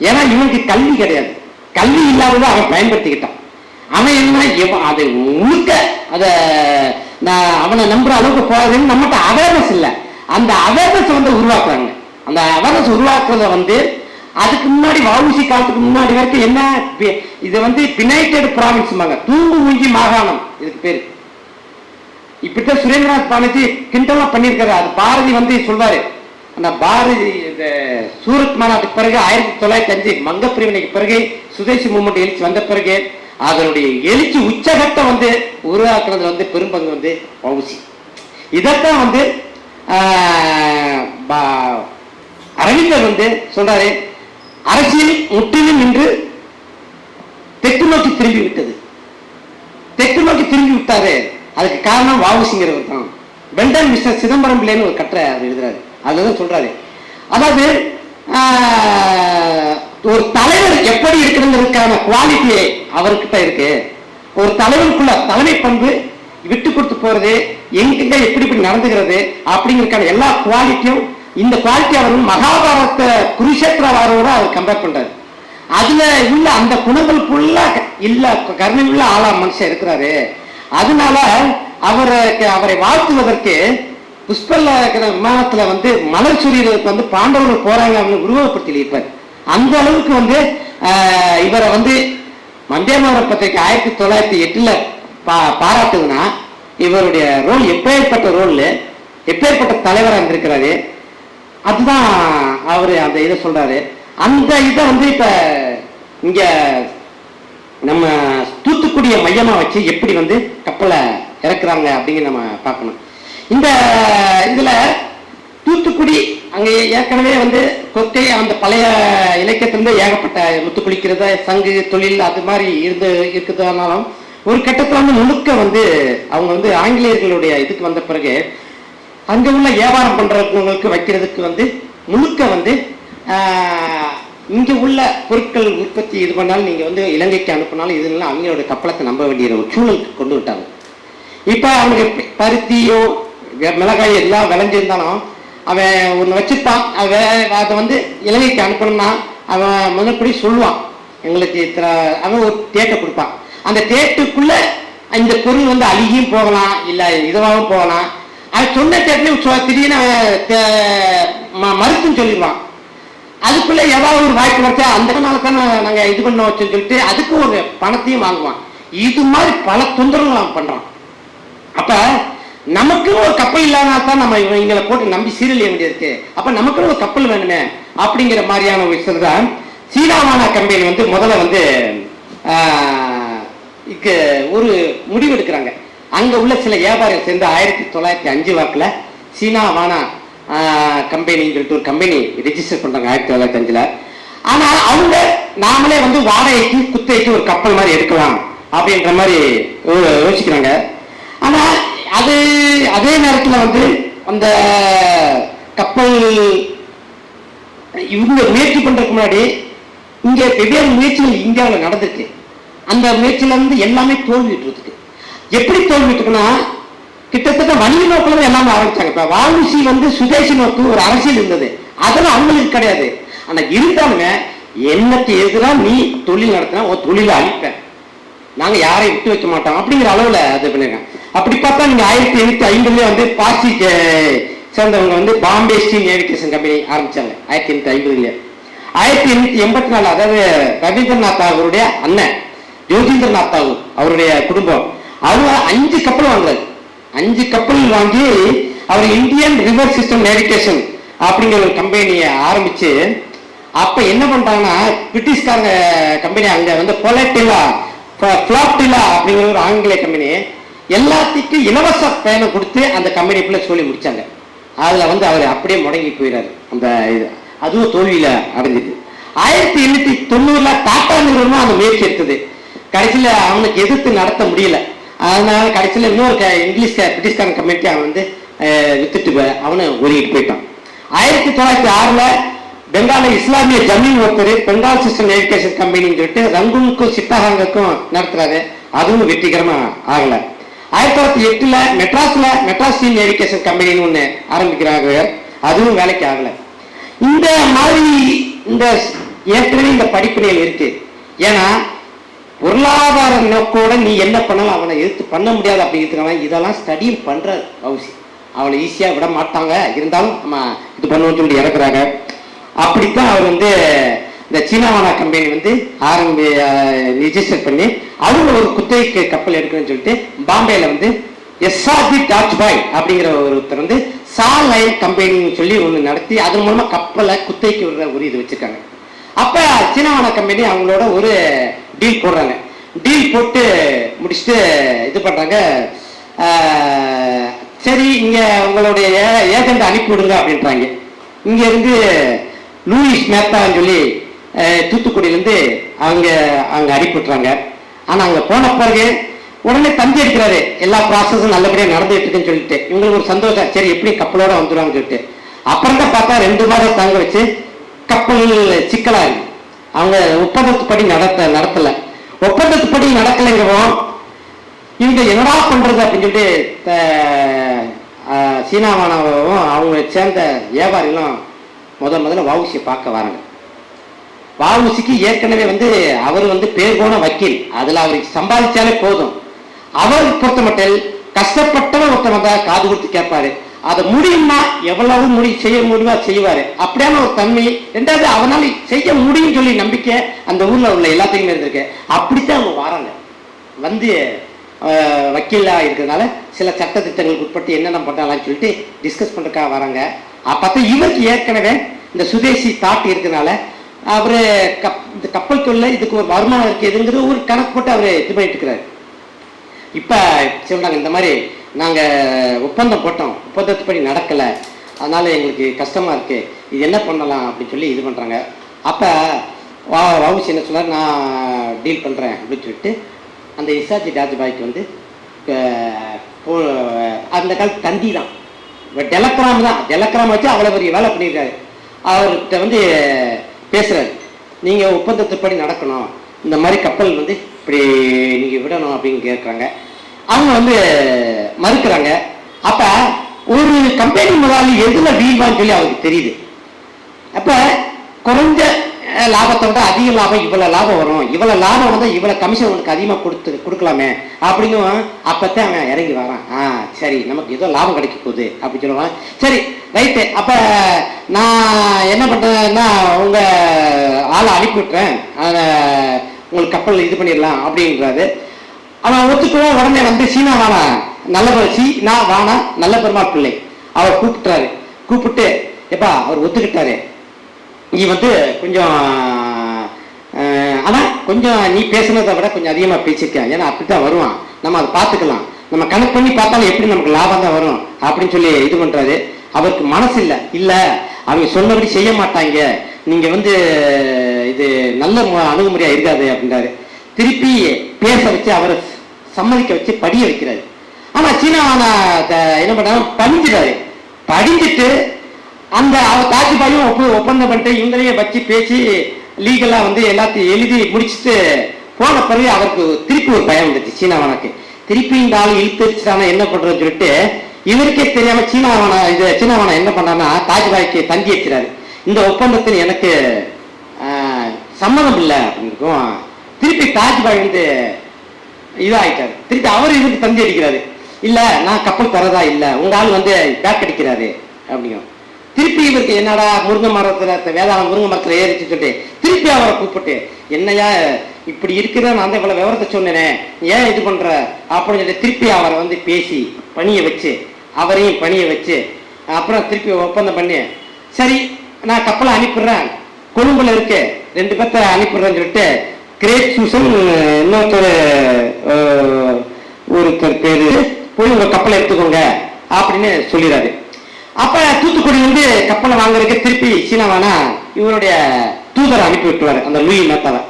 ஏன்னா இவனுக்கு கல்வி கிடையாது. கல்வி இல்லாததை அவன் பயன்படுத்திக்கிட்டான். அவன் என்ன அதை முழுக்க அதை அவனை நம்புற அளவுக்கு போறதுன்னு நம்மகிட்ட அவேர்னஸ் இல்லை. அந்த அவேர்னஸ் உருவாக்குறாங்க. அந்த அவேர்னஸ் உருவாக்குறத அதுக்கு முன்னாடி வஉசி காலத்துக்கு முன்னாடி வரைக்கும் என்ன இது பினைட்டட் ப்ராவின்ஸ், தூங்கு மூஞ்சி மாகாணம் இதுக்கு பேரு. இப்படித்தான் சுரேந்திரநாத் பானர்ஜி கிண்டலாம் பண்ணியிருக்காரு. அது பாரதி சொல்வாரு. அந்த பாரதி சூரத் மாநாட்டுக்கு பிறகு 1905 மங்க பிரிவினைக்கு பிறகு சுதேசி மூவ்மெண்ட் எழுச்சி வந்த பிறகு அதனுடைய எழுச்சி உச்சகத்தை உருவாக்குறதுல பெரும்பங்கு வஉசி. இதத்தான் அரவிந்தர் சொல்றாரு, அரசியல் முற்றிலும் இன்று தெற்கு நோக்கி திரும்பி விட்டது. தெற்கு நோக்கி திரும்பி விட்டாரு. அதுக்கு காரணம் வஉசிங்கிறவர் தான். பெல்டன் மிஸ்டர் சிதம்பரம் பிள்ளைன்னு ஒரு கட்டுரை எழுதுறாரு. அதுதான் சொல்றாரு, அதாவது ஒரு தலைவர் எப்படி இருக்கிறதுக்கான குவாலிட்டியே அவர்கிட்ட இருக்கு. ஒரு தலைவருக்குள்ள தலைமை பண்பு, விட்டு கொடுத்து போறது, எங்க எப்படி இப்படி நடந்துகிறது அப்படிங்கிறதுக்கான எல்லா குவாலிட்டியும், இந்த குவாலிட்டி அவர் மகாபாரத குருஷேத்திரவாரோட அவர் கம்பேர் பண்றாரு. அதுல உள்ள அந்த குணங்கள் ஃபுல்லா இல்ல, கருணை உள்ள ஆளா மனுஷன் இருக்கிறாரு. அதனால அவரை வாழ்த்துவதற்கு புஷ்பல்ல இருக்கிற விமானத்துல மலர் சூரியனுக்கு பாண்டவர்கள் போறாங்க அப்படின்னு உருவப்படுத்தி இருப்பார். அந்த அளவுக்கு இவரை வந்தேமாதர பத்திரிகை 1908 பாராட்டுதுன்னா இவருடைய ரோல் எப்பேற்பட்ட ரோல், எப்பேற்பட்ட தலைவராக இருந்திருக்கிறாரு. அதுதான் அவரு அந்த இதை சொல்றாரு. அந்த இதை இப்ப இங்க நம்ம தூத்துக்குடிய மையமா வச்சு எப்படி கப்பலை இறக்குறாங்க அப்படிங்கிற நம்ம பார்க்கணும். இந்த இதுல தூத்துக்குடி அங்க ஏற்கனவே கொற்கை அந்த பழைய இலக்கியத்திலிருந்து ஏகப்பட்ட முத்து குளிக்கிறத சங்கு தொழில் அது மாதிரி இருக்கிறதுனாலும் ஒரு கட்டத்தில் முழுக்க அவங்க ஆங்கிலேயர்களுடைய இதுக்கு வந்த பிறகு அங்க உள்ள வியாபாரம் பண்றவங்களுக்கு வைக்கிறதுக்கு முழுக்க இங்க உள்ள பொருட்கள் உற்பத்தி இது பண்ணாலும் நீங்க இலங்கைக்கு அனுப்பினாலும் இதெல்லாம் அவங்களோட கப்பலத்தை நம்ப வேண்டிய ஒரு சூழலுக்கு கொண்டு விட்டாங்க. இப்ப அவங்க பருத்தியோ மிளகாய் எல்லாம் விளைஞ்சிருந்தாலும் அவன் ஒன்று வச்சுப்பான். அதை இலங்கைக்கு அனுப்பணும்னா அவன் முதற்படி சொல்லுவான், எங்களுக்கு அவன் ஒரு தேட்டை கொடுப்பான். அந்த தேட்டுக்குள்ள இந்த பொருள் அழுகியும் போகலாம், இல்லை இதுவாகவும் போகலாம். அவன் சொன்ன தேட்டிலையும் திடீர்னு மறுத்துன்னு சொல்லிடுவான். அதுக்குள்ள ஏதாவது ஒரு வாய்ப்பு வச்சா அந்த நாளுக்கான நாங்க இது பண்ண வச்சோன்னு சொல்லிட்டு அதுக்கும் ஒரு பணத்தையும் வாங்குவான். இது மாதிரி பல தொந்தரவுகள் அவன் பண்றான். அப்ப நமக்கு ஒரு கப்பல் இல்லாதான் நம்ம இவங்களை போட்டு நம்பி சீரழிய வேண்டியிருக்கு. அப்ப நமக்கு ஒரு கப்பல் வேணுமே அப்படிங்கிற மாதிரியான ஒரு விஷயம் தான் சீனாவானா கம்பெனி முதல்ல ஒரு முடிவு எடுக்கிறாங்க. அங்க உள்ள சில வியாபாரிகள் சேர்ந்து 1905 வாக்குல சீனாவானா கம்பெனின்னு சொல்லிட்டு ஒரு கம்பெனி ரெஜிஸ்டர் பண்றாங்க 1905. ஆனா அவங்க நாமளே வாடகைக்கு குத்தகைக்கு ஒரு கப்பல் மாதிரி எடுக்கலாம் அப்படின்ற மாதிரி யோசிக்கிறாங்க. ஆனா அது அதே நேரத்தில் அந்த கப்பல் இவங்க முயற்சி பண்றதுக்கு முன்னாடி இங்க வெவ்வேறு முயற்சிகள் இந்தியாவில் நடந்திருக்கு. அந்த முயற்சியில எல்லாமே தோல்விட்டு இருக்கு. எப்படி தோல்விட்டு இருக்குன்னா கிட்டத்தட்ட வணிக நோக்கில் எல்லாமே ஆரம்பிச்சாங்க. இப்ப வஉசி சுதேசி நோக்கு ஒரு அரசியல் இருந்தது, அதெல்லாம் அவங்களுக்கு கிடையாது. ஆனா இருந்தாலுமே என்னக்கு எதிராக நீ தொழில் நடத்தினா ஒரு தொழிலை அழிப்பேன், நாங்க யாரையும் விட்டு வைக்க மாட்டோம் அப்படிங்கிற அளவுல அது பண்ணிருக்காங்க. அப்படி பார்த்தா நீங்க 1850 பாசி சேர்ந்தவங்க பாம்பே ஸ்டீல் நேவிகேஷன் கம்பெனி ஆரம்பிச்சாங்க 1850. 1884 அதாவது ரவீந்திரநாத் தாகூருடைய அண்ணன் ஜோதிந்திரநாத் தாகூர் அவருடைய குடும்பம் அவங்க 5 கப்பல் வாங்குறாரு. 5 கப்பல் வாங்கி அவர் இந்தியன் ரிவர் சிஸ்டம் நேவிகேஷன் அப்படிங்கிற ஒரு கம்பெனியை ஆரம்பிச்சு அப்ப என்ன பண்றாங்கன்னா பிரிட்டிஷ்காரங்க கம்பெனி அங்க வந்து பொலட்டிலா பிளாப்டிலா அப்படிங்கிற ஒரு ஆங்கில கம்பெனி எல்லாத்துக்கும் இலவச பயணம் கொடுத்து அந்த கம்பெனிக்குள்ள சொல்லி முடிச்சாங்க. அதுல வந்து அவர் அப்படியே முடங்கி போயிடாரு. அந்த இது அதுவும் தோல்வியில அடைஞ்சிது. 1890 டாடா நிறுவனம் அந்த முயற்சி எடுத்தது. கடைசியில அவனுக்கு எதிர்த்து நடத்த முடியல. அதனால கடைசியில இன்னொரு பிரிட்டிஷ்காரன் கம்பெனிக்கு அவன் வந்து வித்துட்டு அவனை ஒதுக்கிட்டு போயிட்டான். 1906 பெங்கால இஸ்லாமிய ஜமீன் ஒருத்தர் பெங்கால் சிஸ்டம் எஜுகேஷன் கம்பெனின்னு சொல்லிட்டு ரங்கூனுக்கும் சிட்டகாங்குக்கும் நடத்துறாரு. அதுவும் வெற்றிகரமா ஆகல. 1908 மெட்ராஸ் ஸ்டீல் எஜுகேஷன் கம்பெனின்னு ஒண்ணு ஆரம்பிக்கிறாங்க. அதுவும் வேலைக்கு ஆகல. இந்த மாதிரி இந்த ஏற்கனவே இந்த படிப்பினைகள் இருக்கு. ஏன்னா பொருளாதார நோக்கோட நீ என்ன பண்ணாலும் அவனை எதிர்த்து பண்ண முடியாது அப்படிங்கிறதுக்காக இதெல்லாம் ஸ்டடியும் பண்றாரு வவுசி. அவளை ஈஸியா விட மாட்டாங்க, இருந்தாலும் நம்ம இது பண்ணுவோம்னு சொல்லி இறக்குறாங்க. அப்படித்தான் அவர் வந்து இந்த சீனாவானா கம்பெனி வந்து ரிஜிஸ்டர் பண்ணி அவங்க ஒரு குத்தகைக்கு கப்பல் எடுக்கணும்னு சொல்லிட்டு பாம்பேல வந்து எஸ்ஆர்பி டார்ச்பாய் அப்படிங்கிற ஒருத்தர் வந்து சால் லைன் கம்பெனின்னு சொல்லி ஒன்று நடத்தி அதன் மூலமா கப்பலை குத்தகைக்கு விடுற ஒரு இது வச்சிருக்காங்க. அப்ப சீனாவானா கம்பெனி அவங்களோட ஒரு டீல் போடுறாங்க. டீல் போட்டு முடிச்சுட்டு இது பண்றாங்க. சரி இங்க உங்களுடைய ஏஜெண்ட் அனுப்பி விடுங்க அப்படின்றாங்க. இங்க இருந்து லூயிஸ் மேத்தான்னு சொல்லி தூத்துக்குடியிலேருந்து அவங்க அனுப்பி விட்டுறாங்க. ஆனா அங்க போன பிறகு உடனே தந்தி அடிக்கிறாரு. எல்லா ப்ராசஸும் நல்லபடியாக நடந்துட்டு இருக்குன்னு சொல்லிட்டு இவங்களுக்கு ஒரு சந்தோஷம். சரி எப்படி கப்பலோட வந்துடுவாங்கன்னு சொல்லிட்டு அப்புறம் தான் பார்த்தா 2 மாதம் தங்க வச்சு கப்பல் சிக்கலா இருக்கு. அவங்க ஒப்பந்தத்துப்படி நடத்தல. ஒப்பந்தத்துப்படி நடக்கலைங்கிறோம். இவங்க என்னடா பண்றது அப்படின்னு சொல்லிட்டு சீனாவானாவும் அவங்க சேர்ந்த வியாபாரிகளும் முதல்ல வவுசியை பார்க்க வராங்க. வவுசிக்கு ஏற்கனவே வந்து அவர் வந்து பேர் போன வக்கீல். அதுல அவருக்கு சம்பாதிச்சாலே போதும். அவர் பொறுத்த மட்டும் கஷ்டப்பட்டவன் ஒருத்தர் வந்தா காது கொடுத்து கேட்பாரு. அதை முடியுமா எவ்வளவு செய்ய முடியுமா செய்வாரு. அப்படியான ஒரு தன்மை. ரெண்டாவது அவனால செய்ய முடியும் சொல்லி நம்பிக்கை அந்த ஊர்ல உள்ள எல்லாத்தையுமே இருந்திருக்கு. அப்படித்தான் அவங்க வராங்க. வந்து வக்கீலா இருக்கிறதுனால சில சட்ட திட்டங்களுக்கு உட்பட்டு என்னென்ன பண்ணலாம்னு சொல்லிட்டு டிஸ்கஸ் பண்றதுக்காக வராங்க. அப்ப இவருக்கு ஏற்கனவே இந்த சுதேசி தாட் இருக்கிறதுனால அவரு இந்த கப்பல் தொழில இதுக்கு ஒரு வருமானம் இருக்கு எதுங்கிறது ஒரு கணக்கு போட்டு அவரு இது பண்ணிட்டு இருக்கிறாரு. இப்ப சொல்றாங்க இந்த மாதிரி நாங்க ஒப்பந்தம் போட்டோம், ஒப்பந்தத்துப்படி நடக்கல, அதனால எங்களுக்கு கஷ்டமா இருக்கு, இது என்ன பண்ணலாம் அப்படின்னு சொல்லி இது பண்றாங்க. அப்ப வவுசி என்ன சொல்றாரு, நான் டீல் பண்றேன் அப்படின்னு சொல்லிட்டு அந்த எஸ்ஆர்ஜி டார்ச்பாய்க்கு வந்து அந்த காலத்து தந்தி தான் டெலக்ராம் தான். டெலக்ராம் வச்சு அவ்வளோ பெரிய வேலை பண்ணியிருக்காரு. அவர்கிட்ட வந்து பேசுறாரு, நீங்க ஒப்பந்தத்துப்படி நடக்கணும், இந்த மாதிரி கப்பல் வந்து இப்படி நீங்க விடணும் அப்படின்னு கேட்குறாங்க. அவங்க வந்து மறுக்கிறாங்க. அப்ப ஒரு கம்பெனி முதலாளி எதுல வீழ்வான்னு சொல்லி அவருக்கு தெரியுது. அப்ப குறைஞ்ச லாபத்தை விட அதிக லாபம் இவ்வளவு லாபம் வரும், இவ்வளவு லாபம் வந்து இவ்வளவு கமிஷன் உனக்கு அதிகமாக கொடுக்கலாமே அப்படின்னு அப்பத்தான் அவன் இறங்கி வரான். சரி நமக்கு ஏதோ லாபம் கிடைக்க போகுது அப்படின்னு சொல்லுவான். சரி ரைட்டு, அப்ப நான் என்ன பண்றேன்னா உங்க ஆளை அனுப்பி விட்டுறேன், உங்களுக்கு கப்பல் இது பண்ணிடலாம் அப்படின்றாரு. அவன் ஒத்துக்குவோம். உடனே வந்து சீனா வானா நல்ல பெருமாள் பிள்ளை அவர் கூப்பிட்டுறாரு. கூப்பிட்டு எப்பா அவர் ஒத்துக்கிட்டாரு, நீ வந்து கொஞ்சம் ஆனா கொஞ்சம் நீ பேசுனதை விட கொஞ்சம் அதிகமா பேசிருக்க, ஏன்னா அப்படித்தான் வருவான், நம்ம அதை பார்த்துக்கலாம், நம்ம கணக்கு பண்ணி பார்த்தாலும் எப்படி நமக்கு லாபம் தான் வரும் அப்படின்னு சொல்லி இது பண்றாரு. அவருக்கு மனசு இல்ல அவங்க சொன்னபடி செய்ய மாட்டாங்க, நீங்க வந்து இது நல்ல அணுகுமுறையா இருக்காது அப்படின்றாரு. திருப்பி பேச வச்சு அவரை சம்மதிக்க வச்சு படிய வைக்கிறாரு. ஆனா சீனாவான என்ன பண்ணாரு, படிஞ்சிட்டாரு. படிஞ்சிட்டு அந்த தாஜ்பாயும் ஒப்பந்தம் பண்ணிட்டு இவங்களையும் வச்சு பேசி லீகலா வந்து எல்லாத்தையும் எழுதி முடிச்சுட்டு போன பிறகு அவருக்கு திருப்பி ஒரு பயம் வந்துச்சு சீனாவானுக்கு. திருப்பி இந்த ஆள் இழுத்துச்சுட்டானா என்ன பண்றதுன்னு சொல்லிட்டு இவருக்கே தெரியாம சீனாவானா என்ன பண்ணான்னா தாஜ்பாய்க்கு தந்தி வச்சுறாரு, இந்த ஒப்பந்தத்தில் எனக்கு சம்மதம் இல்லை அப்படின்னு. திருப்பி தாஜ்பாய் வந்து இதாயிட்டாரு. திருப்பி அவர் இதுக்கு தந்தி அடிக்கிறாரு, இல்ல நான் கப்பல் தரதா இல்ல, உங்க ஆள் வந்து பேக் அடிக்கிறாரு அப்படிங்க. திருப்பி இவருக்கு என்னடா முருங்கை மரத்துல முருங்கை மரத்துல ஏறிச்சு சொல்லிட்டு திருப்பி அவரை கூப்பிட்டு, என்னையா இப்படி இருக்கிற நான் தான் இவ்வளவு விவரத்தை சொன்னேனே, ஏன் இது பண்ற அப்படின்னு சொல்லிட்டு திருப்பி அவரை வந்து பேசி பணிய வச்சு அவரையும் பணிய வச்சு அப்புறம் திருப்பி ஒப்பந்தம் பண்ணி, சரி நான் கப்பலை அனுப்பிடுறேன், கொழும்புல இருக்கு 2 பேர்த்த அனுப்பிடுறேன்னு சொல்லிட்டு கிரேட் சூசன் இன்னொருத்தர் ஒருத்தர் பேரு போய் உங்க கப்பலை எடுத்துக்கோங்க அப்படின்னு சொல்லிடுறாரு. அப்ப தூத்துக்குடி வந்து கப்பலை வாங்குறதுக்கு திருப்பி சீனாவானா இவருடைய தூதரை அனுப்பி விட்டுருவாரு, அந்த லூயி மேத்தாவை.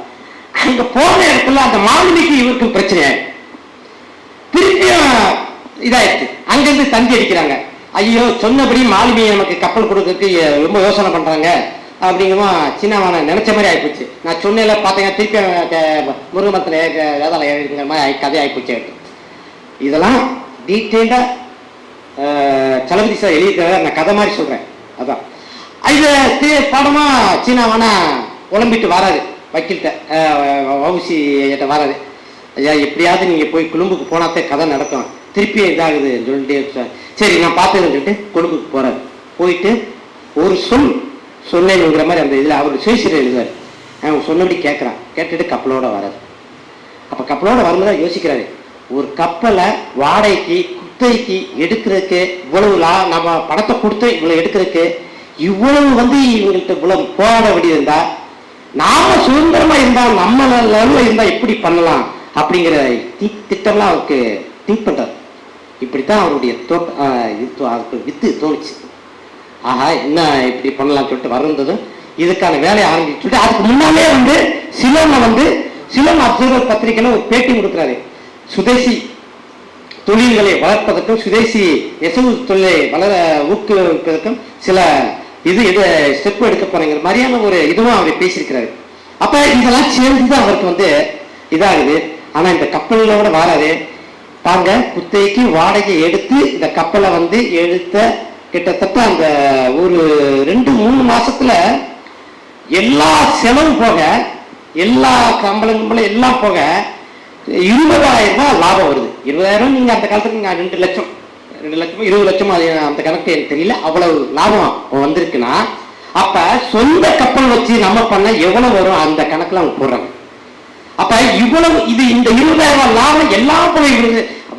அங்க போன இடத்துல அந்த மாலுமிக்கு இவருக்கு பிரச்சனை திருப்பியும் இதாயிடுச்சு. அங்கிருந்து தந்தி அடிக்கிறாங்க, ஐயோ சொன்னபடி மாலுமி நமக்கு கப்பல் கொடுக்கறதுக்கு ரொம்ப யோசனை பண்றாங்க அப்படிங்கிறமா சீனாவான நினைச்ச மாதிரி ஆயிப்போச்சு. நான் சொன்னேன்ல பார்த்தீங்க திருப்பி முருகமரத்தில் வேதாள ஏறிங்கிற மாதிரி கதை ஆயிப்போச்சு. இதெல்லாம் டீட்டெயில்டா சலபதி சார் எழுதியிருக்கிறார், நான் கதை மாதிரி சொல்றேன். அதான் இது பாடமா சீனாவான உழம்பிட்டு வராது, வக்கீல்கிட்ட வவுசிட்ட வராது. ஐயா எப்படியாவது நீங்க போய் கொழும்புக்கு போனாத்தே கதை நடக்கும், திருப்பி இதாகுதுன்னு சொல்லிட்டு சரி நான் பார்த்துக்கிறேன்னு சொல்லிட்டு கொழும்புக்கு போறாரு. போயிட்டு ஒரு சொன்னேங்கிற மாதிரி அந்த இதில் அவருடைய சுயசீரம் எழுதுவார். அவங்க சொன்னபடி கேட்குறான், கேட்டுட்டு கப்பலோட வராது. அப்போ கப்பலோட வரும்போது யோசிக்கிறாரு, ஒரு கப்பலை வாடகைக்கு குத்தகைக்கு எடுக்கிறதுக்கு இவ்வளவு நம்ம பணத்தை கொடுத்து இவ்வளவு எடுக்கிறதுக்கு இவ்வளவு வந்து இவங்கள்ட்ட இவ்வளவு போராட வேண்டியது இருந்தா நாம சுதந்திரமா இருந்தா நம்ம லெவலில் இருந்தா எப்படி பண்ணலாம் அப்படிங்கிற திட்டம்லாம் அவருக்கு திங்க் பண்றாரு. இப்படித்தான் அவருடைய வித்து தோணுச்சு. ஆஹா என்ன இப்படி பண்ணலாம் சொல்லிட்டு வருந்ததும் இதுக்கான வேலையை ஆரம்பிச்சு சொல்லிட்டு அதுக்கு முன்னாலே வந்து சிலோன் அப்சர்வர் பத்திரிகையில ஒரு பேட்டி கொடுக்குறாரு. சுதேசி தொழில்களை வளர்ப்பதற்கும் சுதேசி நெசவு தொழிலை ஊக்குவிப்பதற்கும் சில இது ஸ்டெப் எடுக்க போறங்கிற மாதிரியான ஒரு இதுவும் அவர் பேசியிருக்கிறாரு. அப்ப இதெல்லாம் சேர்ந்துதான் அவருக்கு வந்து இதாகுது. ஆனா இந்த கப்பலோட வராது பாருங்க, குத்தகைக்கு வாடகை எடுத்து இந்த கப்பலை வந்து எடுத்த கிட்டத்தட்ட அந்த ஒரு 2-3 மாசத்துல எல்லா செலவும் போக எல்லா கம்பளங்களும் எல்லாம் போக 20,000 ரூபாய் லாபம் வருது. 20,000 நீங்க அந்த காலத்துல நீங்க 2 லட்சம் 20 லட்சம் அந்த கணக்கு எனக்கு தெரியல, அவ்வளவு லாபம் வந்திருக்குன்னா அப்ப சொந்த கப்பல் வச்சு நம்ம பண்ண எவ்வளவு வரும் அந்த கணக்குல அவங்க போடுறாங்க. அப்ப இவ்வளவு இது இந்த 20,000 ரூபாய் லாபம் எல்லாம் போய்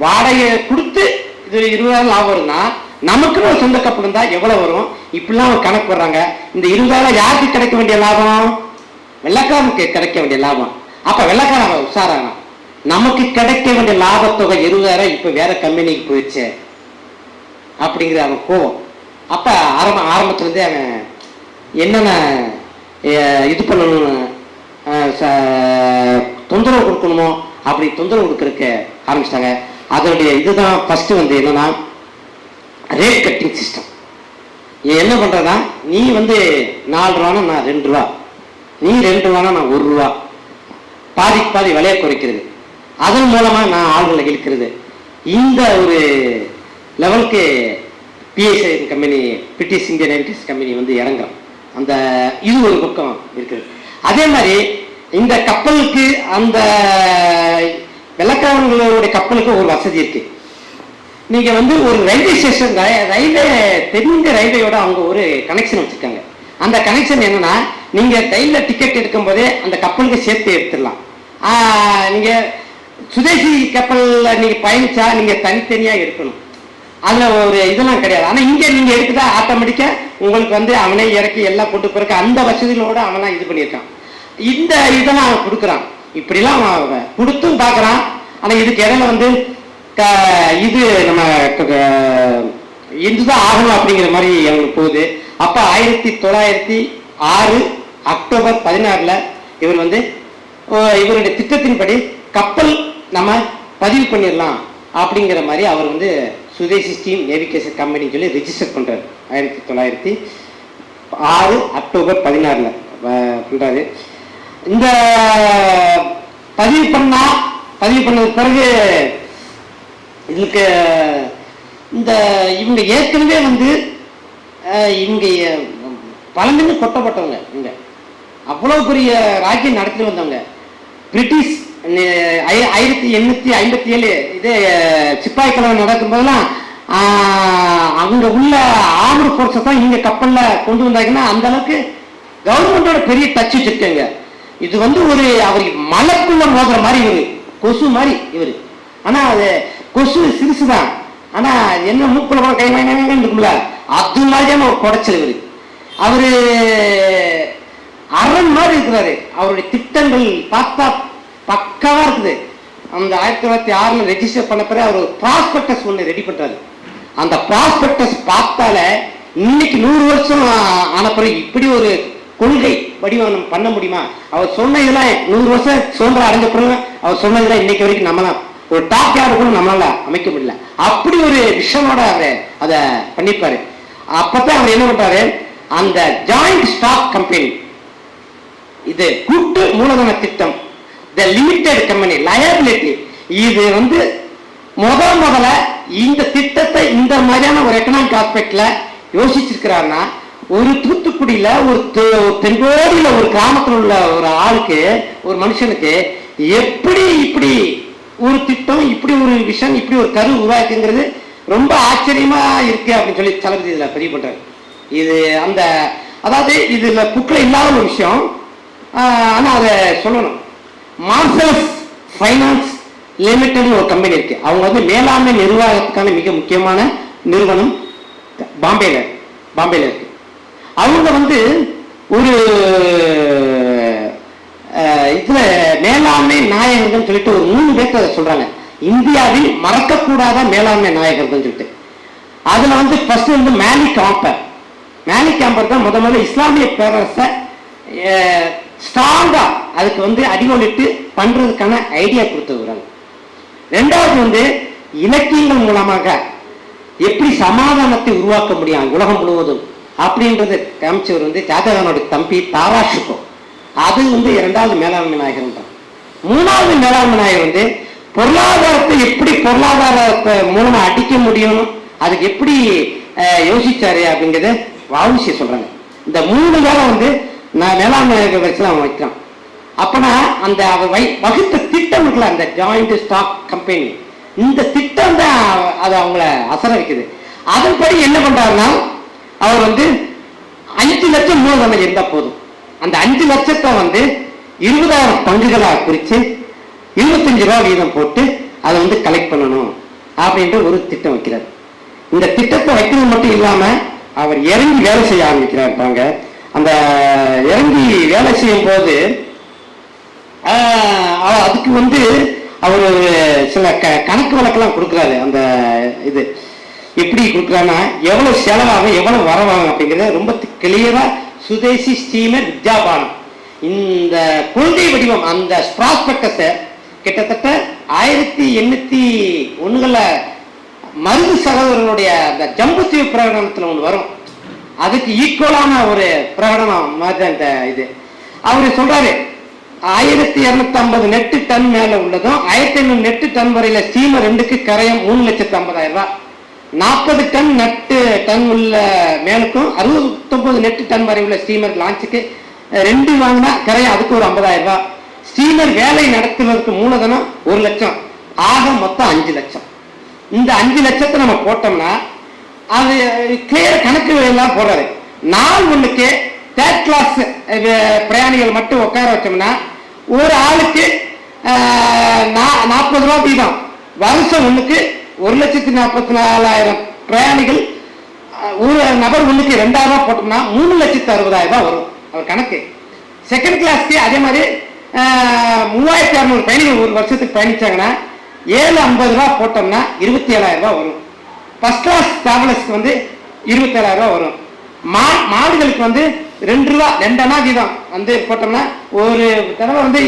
வாடகை கொடுத்து இது 20,000 லாபம் வருதுன்னா நமக்குன்னு ஒரு சொந்த கப்பல் இருந்தா எவ்வளவு வரும் இப்படிலாம் அவங்க கணக்கு போடுறாங்க. இந்த 20,000 யாருக்கு கிடைக்க வேண்டிய லாபம்? வெள்ளக்காரனுக்கு கிடைக்க வேண்டிய லாபம். அப்ப வெள்ளக்காரன் உஷாரான நமக்கு கிடைக்க வேண்டிய லாபத்தொகை 20,000 இப்ப வேற கம்பெனிக்கு போயிடுச்சு அப்படிங்கிற அவன் கோவம். அப்ப ஆரம்பத்துல இருந்தே அவன் என்னென்ன இது பண்ணணும்னு தொந்தரவு கொடுக்கணுமோ அப்படி தொந்தரவு கொடுக்கறதுக்கு ஆரம்பிச்சிட்டாங்க. அதனுடைய இதுதான் ஃபர்ஸ்ட் வந்து என்னன்னா ரேட் கட்டிங் சிஸ்டம். என்ன பண்றதா, நீ வந்து 4 ரூபானா நான் 2 ரூபா, நீ 2 ரூபானா நான் 1 ரூபா, பாதிக்கு பாதி விலையை குறைக்கிறது, அதன் மூலமா நான் ஆளுகளை இழுக்கிறது. இந்த ஒரு லெவலுக்கு PSI company British Indian Airways company வந்து இறங்கும். அந்த இது ஒரு பக்கம் இருக்குது. அதே மாதிரி இந்த கப்பலுக்கு அந்த வெள்ளக்காரங்களுடைய கப்பலுக்கு ஒரு வசதி இருக்கு. நீங்க வந்து ஒரு ரயில்வே ஸ்டேஷன் ரயில்வே தெரிஞ்ச ரயில்வேயோட அவங்க ஒரு கனெக்ஷன் வச்சிருக்காங்க. அந்த கனெக்ஷன் என்னன்னா நீங்க ரயில்ல டிக்கெட் எடுக்கும் போதே அந்த கப்பலுக்கு சேர்த்து எடுத்துடலாம். நீங்க சுதேசி கப்பல்ல நீங்க பயணிச்சா நீங்க தனித்தனியா எடுக்கணும், அதுல ஒரு இதெல்லாம் கிடையாது. ஆனா இங்க நீங்க எடுக்குதா ஆட்டோமேட்டிக்கா உங்களுக்கு வந்து அவனே இறக்கி எல்லாம் கொண்டு போறக்கு அந்த வசதிகளோட அவனா இது பண்ணியிருக்கான். இந்த இதெல்லாம் அவன் கொடுக்குறான், இப்படிலாம் அவன் கொடுத்தும் பார்க்கறான். ஆனா இதுக்கு இடையில வந்து இது நம்ம இதுதான் ஆகணும் அப்படிங்கிற மாதிரி அவங்களுக்கு போகுது. அப்ப 1906 அக்டோபர் 16 இவர் வந்து இவருடைய திட்டத்தின்படி கப்பல் நம்ம பதிவு பண்ணிடலாம் அப்படிங்கிற மாதிரி அவர் வந்து சுதேசி ஸ்டீம் நேவிகேஷன் கம்பெனின்னு சொல்லி ரெஜிஸ்டர் பண்றாரு. 1906 அக்டோபர் 16 பண்றாரு. இந்த பதிவு பண்ணது பிறகு இதுக்கு இந்த இவங்க ஏற்கனவே வந்து இவங்க பழங்குன்னு கொட்டப்பட்டவங்க, இவங்க அவ்வளவு பெரிய ராஜ்யம் நடத்தி வந்தவங்க. பிரிட்டிஷ் 1857 இதே சிப்பாய் கலவரம் நடக்கும் போதெல்லாம் அவங்க உள்ள ஆர்மர் போர்ஸை தான் இங்க கப்பல்ல கொண்டு வந்தாங்கன்னா அந்த அளவுக்கு கவர்மெண்டோட பெரிய டச் வச்சிருக்காங்க. இது வந்து ஒரு அவர் மலைக்குள்ள மோதுற மாதிரி இவரு, கொசு மாதிரி இவரு. ஆனா அது கொசு சிறுசுதான், ஆனா என்ன மூக்குல கை இருக்கும்ல அது மாதிரியான ஒரு குடைச்சல் இவரு. அவரு அரண் மாதிரி இருக்கிறாரு. அவருடைய திட்டங்கள் பார்த்தா பக்காவா இருக்குது. அந்த 1906 ரெஜிஸ்டர் பண்ண பிறகு அவர் ப்ராஸ்பெக்டஸ் ஒன்று ரெடி பண்றாரு. அந்த ப்ராஸ்பெக்டஸ் பார்த்தால இன்னைக்கு 100 வருஷம் ஆன பிறகு இப்படி ஒரு கொள்கை வடிவம் பண்ண முடியுமா? அவர் சொன்ன இதெல்லாம் 100 வருஷம் சுதந்திரம் அடைஞ்ச பிறகு அவர் சொன்னதெல்லாம் இன்னைக்கு வரைக்கும் நம்மளாம் ஒரு டாப் யார்டு கூட நம்மளால அமைக்க முடியல. அப்படி ஒரு விஷனோட அவர் அதை பண்ணிப்பாரு. அப்பதான் அவர் என்ன பண்றாரு, அந்த ஜாயிண்ட் ஸ்டாக் கம்பெனி, இது கூட்டு மூலதன திட்டம், த லிமிடெட் கம்பெனி லயபிலிட்டி, இது முதல்ல இந்த திட்டத்தை இந்த மாதிரியான ஒரு எக்கனாமிக் ஆஸ்பெக்ட்ல யோசிச்சிருக்கிறாருன்னா, ஒரு தூத்துக்குடியில ஒரு தென்கோடியில ஒரு கிராமத்தில் உள்ள ஒரு ஆளுக்கு, ஒரு மனுஷனுக்கு எப்படி இப்படி ஒரு திட்டம், இப்படி ஒரு விஷன், இப்படி ஒரு கரு உருவாக்குங்கிறது ரொம்ப ஆச்சரியமா இருக்கு அப்படின்னு சொல்லி தளபதி இதுல பதிவு பண்றாரு. இது அந்த அதாவது இதுல புக்ல இல்லாத ஒரு விஷயம், ஆனா அதை சொல்லணும். மார்சல்ஸ் ஃபைனான்ஸ் லிமிடெட் ஒரு கம்பெனி இருக்கு. அவங்க மேலாண்மை நிர்வாகத்துக்கான மிக முக்கியமான நிறுவனம் பாம்பேல இருக்கு. அவங்க ஒரு இதுல மேலாண்மை நாயகர்கள் சொல்லிட்டு ஒரு 3 பேர் சொல்றாங்க, இந்தியாவில் மறக்கக்கூடாத மேலாண்மை நாயகர்கள் சொல்லிட்டு. அதுல ஃபர்ஸ்ட் மேலிக் ஆம்பர் தான் முதல்ல இஸ்லாமிய பேரரசை ஸ்ட்ராங்கா அதுக்கு அடிகொலிட்டு பண்றதுக்கான ஐடியா கொடுத்துருக்காங்க. ரெண்டாவது இலக்கியங்கள் மூலமாக எப்படி சமாதானத்தை உருவாக்க முடியும் உலகம் முழுவதும் அப்படின்றது காமிச்சவர் ஷாஜகானோட தம்பி தாராஷுகோ. அது இரண்டாவது மேலாண்மை நாயகர் தான். மூணாவது மேலாண்மை நாயகர் பொருளாதாரத்தை எப்படி பொருளாதாரத்தை மூலமா அடிக்க முடியும், அதுக்கு எப்படி யோசிச்சாரு அப்படிங்கிறத வாவுசி சொல்றாங்க. இந்த 3 பேரை நான் மேலாண்மை நாயகர் வச்சு அவன் வைக்கிறான். அப்பனா அந்த வகுத்த திட்டம் இருக்குல்ல, அந்த ஜாயிண்ட் ஸ்டாக் கம்பெனி, இந்த திட்டம் தான் அது அவங்கள அசர வைக்குது. அதன்படி என்ன பண்றாருன்னா, அவர் 5 லட்சம் மூலதனம் இருந்தா போதும், அந்த 5 லட்சத்தை 20,000 பங்குகளாக குறிச்சு 25 ரூபா வீதம் போட்டு அதை கலெக்ட் பண்ணணும் அப்படின்ற ஒரு திட்டம் வைக்கிறார். இந்த திட்டத்தை வைக்கிறது மட்டும் இல்லாம அவர் இறங்கி வேலை செய்ய ஆரம்பிக்கிறார். அந்த இறங்கி வேலை செய்யும் போது அதுக்கு அவர் சில கணக்கு வழக்கெல்லாம் கொடுக்குறாரு. அந்த இது எப்படி கொடுக்குறாங்கன்னா, எவ்வளவு செலவாகும் எவ்வளவு வரவாகும் அப்படிங்கிறத ரொம்ப கிளியரா சுதேசி ஸ்டீமர் வித்யாபானம் இந்த கொள்கை வடிவம் அந்த ப்ராஸ்பெக்டஸை கிட்டத்தட்ட 1801 மருது சகோதரனுடைய அந்த ஜம்புத்தீவு பிரகடனத்தில் ஒன்று வரும். அதுக்கு ஈக்குவலான ஒரு பிரகடனம் மாதிரி அந்த இது அவரு சொல்றாரு. 1250 நெட்டு டன் மேல உள்ளதும் 1500 நெட்டு டன் வரையில ஸ்டீமர் 2க்கு கரையம் 3,50,000 ரூபாய். 40 டன் நெட்டு டன் உள்ள மேலுக்கும் 69 நெட்டு டன் வரை உள்ள ஸ்டீமர் லான்ச்சுக்கு 2 வாங்கினா கரையம், அதுக்கு ஒரு 50,000 ரூபாய். ஸ்டீமர் வேலை நடத்துவதற்கு மூலதனம் 1 லட்சம், ஆக மொத்தம் 5 லட்சம். இந்த 5 லட்சத்தை நம்ம போட்டோம்னா அது கிளியர் கணக்கு எல்லாம் போடுறாரு. நாள் ஒண்ணுக்கு 3rd கிளாஸ் பிரயாணிகள் மட்டும் உட்கார வச்சோம்னா ஒரு ஆளுக்கு 40 ரூபாய் வீதம், வருஷம் ஒண்ணுக்கு 1,44,000 பிரயாணிகள், ஒரு நபர் ஒண்ணுக்கு 2,000 ரூபாய் போட்டோம்னா 3,60,000 ரூபாய் வரும் அவர் கணக்கு. செகண்ட் கிளாஸ்க்கு அதே மாதிரி 3,600 பயணிகள் ஒரு வருஷத்துக்கு பயணிச்சாங்கன்னா 750 ரூபாய் போட்டோம்னா 27,000 ரூபாய் வரும். ஃபர்ஸ்ட் கிளாஸ் டிராவலர்ஸ்க்கு 27,000 ரூபாய் வரும். மாடுகளுக்கு 2 ரூபாய் 2 அணா வீதம் போட்டோம்னா ஒரு தடவை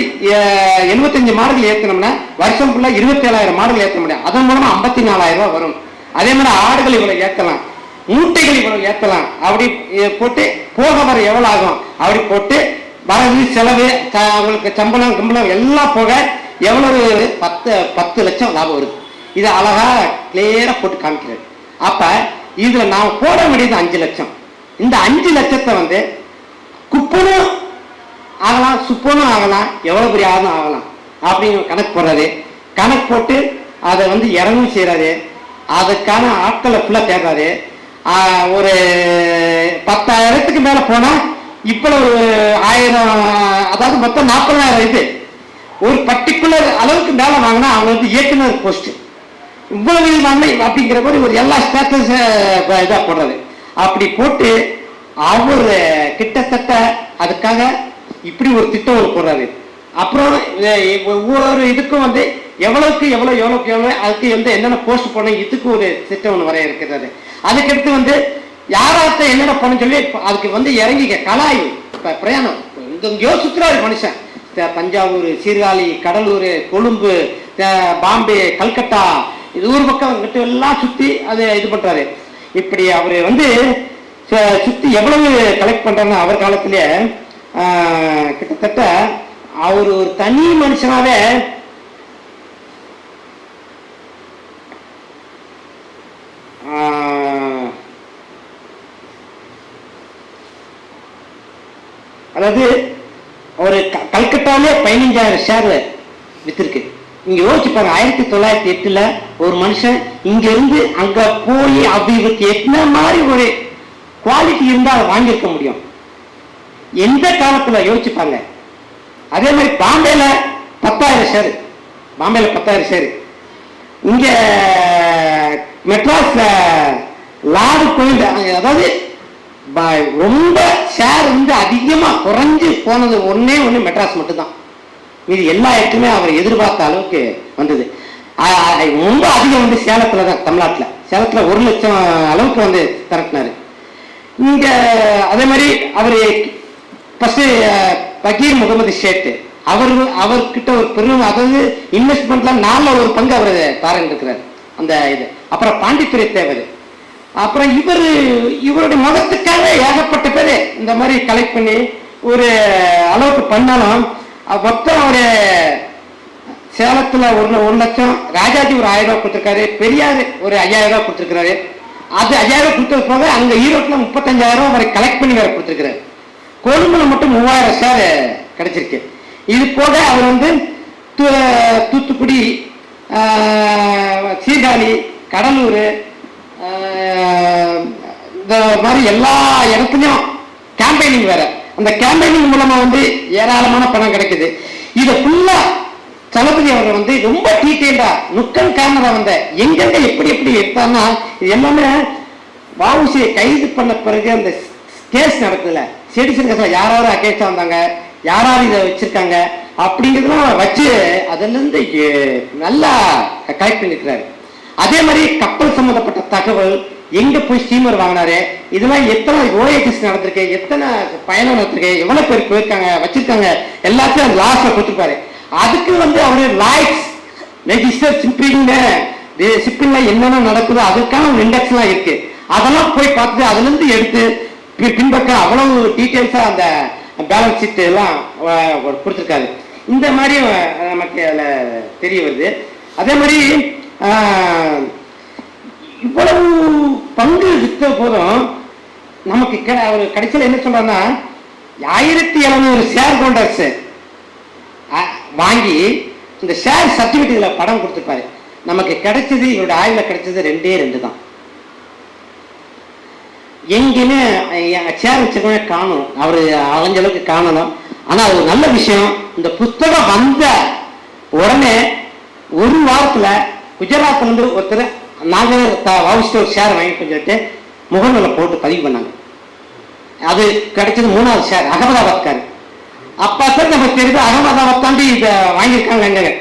75 மாடுகள் ஏற்றணும்னா வருஷம் ஃபுல்லா 27,000 மாடுகள் ஏற்ற முடியும். அதன் மூலமா 54,000 ரூபாய் வரும். அதே மாதிரி ஆடுகள் இவ்வளவு ஏற்றலாம், மூட்டைகள் இவ்வளவு ஏற்றலாம். அப்படி போட்டு போக வர எவ்வளவு ஆகும் அப்படி போட்டு வரவு செலவு அவங்களுக்கு சம்பளம் கம்பளம் எல்லாம் போக எவ்வளவு 10 லட்சம் லாபம் வருது. இது அழகா கிளியரா போட்டு காமிக்கிறது. அப்ப இதுல நான் போட வேண்டியது 5 லட்சம். இந்த 5 லட்சத்தை குப்பனும் ஆகலாம், சுப்பனும் ஆகலாம், எவ்வளவு பெரிய ஆகும் ஆகலாம் அப்படின்னு கணக்கு போடுறாரு. கணக்கு போட்டு அதை இறங்கும் செய்யறாரு. அதுக்கான ஆட்களை ஃபுல்லா தேடுறாரு. ஒரு 10,000க்கு மேல போனா இவ்வளவு 1000, அதாவது மொத்தம் 40,000. இது ஒரு பர்டிகுலர் அளவுக்கு மேல வாங்கினா அவங்க இயக்குனர் போஸ்ட் இவ்வளவு வாங்க அப்படிங்கிற மாதிரி ஒரு எல்லா ஸ்டேட்டஸ் இதா போடுறது. அப்படி போட்டு அவர் கிட்டத்தட்ட அதுக்காக இப்படி ஒரு திட்டம் ஒரு போடுறாரு. அப்புறம் ஒவ்வொரு இதுக்கும் வந்து எவ்வளவுக்கு அதுக்கு வந்து என்னென்ன போஸ்ட் பண்ண இதுக்கு ஒரு திட்டம் ஒன்று வரைய இருக்கிறாரு. அதுக்கடுத்து வந்து யாராத்த என்னென்ன பண்ண சொல்லி அதுக்கு வந்து இறங்கிக்க கலாய்வு பிரயாணம் இங்கெங்கயோ சுற்றுறாரு மனுஷன். தஞ்சாவூர், சீர்காழி, கடலூர், கொழும்பு, பாம்பே, கல்கட்டா, இது ஒரு பக்கம் கிட்ட எல்லாம் சுற்றி அதை இது பண்றாரு. இப்படி அவரு வந்து சுற்றி எவ்வளவு கலெக்ட் பண்றாருன்னு அவர் காலத்திலேயே கிட்டத்தட்ட அவர் ஒரு தனி மனுஷனாவே அதாவது ஒரு கல்கட்டாவிலே 15,000 ஷேர் வித்திருக்கு. இங்க யோசிச்சு பாருங்க, 1908 ஒரு மனுஷன் இங்க இருந்து அங்க போய் அவருக்கு என்ன மாதிரி ஒரு குவாலிட்டி இருந்தா அதை வாங்கியிருக்க முடியும் எந்த காலத்துல யோசிச்சுப்பாங்க. அதே மாதிரி பாம்பேல 10,000 ஷேர், பாம்பேல 10,000 ஷேர். இங்க மெட்ராஸ்ல லாடு கோயில், அதாவது ரொம்ப ஷேர் வந்து அதிகமா குறைஞ்சு போனது ஒன்னே மெட்ராஸ் மட்டும்தான். மீது எல்லா இடத்துமே அவர் எதிர்பார்த்த அளவுக்கு வந்தது. ரொம்ப அதிகம் வந்து சேலத்துல தான், தமிழ்நாட்டில் சேலத்துல 1 லட்சம் அளவுக்கு வந்து திரட்டினாரு. இங்க அதே மாதிரி அவரு ஃபர்ஸ்ட் பகீர் முகமது ஷேட் அவர்கிட்ட ஒரு பெரும், அதாவது இன்வெஸ்ட்மெண்ட்ல 4 ஒரு பங்கு அவர் தாரன் இருக்கிறார் அந்த இது. அப்புறம் பாண்டித்துறை தேவர், அப்புறம் இவருடைய மதத்துக்காக ஏகப்பட்ட பேர் இந்த மாதிரி கலெக்ட் பண்ணி ஒரு அளவுக்கு பண்ணாலும் மொத்தம் ஒரு சேலத்துல 1 லட்சம், ராஜாஜி ஒரு 1000 ரூபாய் கொடுத்திருக்காரு, பெரியார் ஒரு 5000 ரூபாய் கொடுத்திருக்காரு. அது 5000 கொடுத்தது போக அங்க ஈரோட்டில் 35,000 ரூபாய் வரை கலெக்ட் பண்ணி வேற கொடுத்திருக்கிறாரு. கொழும்புல மட்டும் 3000 ஷேர் கிடைச்சிருக்கு. இது போக அவர் வந்து தூத்துக்குடி, சீர்காழி, கடலூர், இந்த மாதிரி எல்லா இடத்துலையும் கேம்பெயினிங் வேற. அந்த கேம்பெயினிங் மூலமா வந்து ஏராளமான பணம் கிடைக்குது. இதை ஃபுல்லா தளபதி அவர் வந்து ரொம்ப டீட்டெயில்டா நுக்கன் காரணரா வந்த எங்கெங்க எப்படி எடுத்தாருன்னா, இது எல்லாமே வஉசியை கைது பண்ண பிறகு அந்த கேஸ் நடக்குதுல, செடிசன் கேஸ்ல யாராவது அகேன்ஸ்டா வந்தாங்க, யாராவது இதை வச்சிருக்காங்க அப்படிங்கிறதுலாம் வச்சு அதுல இருந்து நல்லா கலெக்ட் பண்ணிருக்கிறாரு. அதே மாதிரி கப்பல் சம்பந்தப்பட்ட தகவல், எங்க போய் ஸ்டீமர் வாங்கினாரு, இதெல்லாம் எத்தனை ஓஏஎஸ் நடந்திருக்கு, எத்தனை பயணம் நடந்திருக்கு, எவ்வளவு பேர் போயிருக்காங்க வச்சிருக்காங்க, எல்லாத்தையும் அந்த லாஸ்ட்ல கொடுத்துருப்பாரு. அதுக்கு வந்து அவரு லாய்ட்ஸ் ரெஜிஸ்டர் ஷிப்பிங்ல என்னென்ன நடக்குதோ அதுக்கான ஒரு இண்டெக்ஸ் எல்லாம் இருக்கு. அதெல்லாம் போய் பார்த்துட்டு அதுல இருந்து எடுத்து பின்பக்கம் அவ்வளவு டீட்டெயில்ஸா அந்த பேலன்ஸ் ஷீட் எல்லாம் கொடுத்துருக்காரு. இந்த மாதிரி நமக்கு அதுல தெரிய வருது. அதே மாதிரி இவ்வளவு பங்கு வித்த போதும் நமக்கு அவர் கடைசியில் என்ன சொல்றாருன்னா, 1700 ஷேர் ஹோல்டர்ஸ் வாங்கி இந்த ஷேர் சர்டிபிகேட்ல படம் கொடுத்துருப்பாரு. நமக்கு கிடைச்சது, இவருடைய ஆய்வுல கிடைச்சது 2 தான். எங்கேயுமே ஷேர் வச்சுக்கவே காணும், அவரு அலைஞ்ச அளவுக்கு காணணும். ஆனா அது ஒரு நல்ல விஷயம். இந்த புத்தகம் வந்த உடனே 1 வாரத்துல குஜராத்ல இருந்து ஒருத்தர் நாங்க வவுசிட்டு ஒரு ஷேர் வாங்கி சொல்லிட்டு முகநூலில் போட்டு பதிவு பண்ணாங்க. அது கிடைச்சது 3வது ஷேர் அகமதாபாத்காரு. அப்பதான் நமக்கு தெரியுது அகமதாபாத் தாண்டி இதை வாங்கியிருக்காங்க.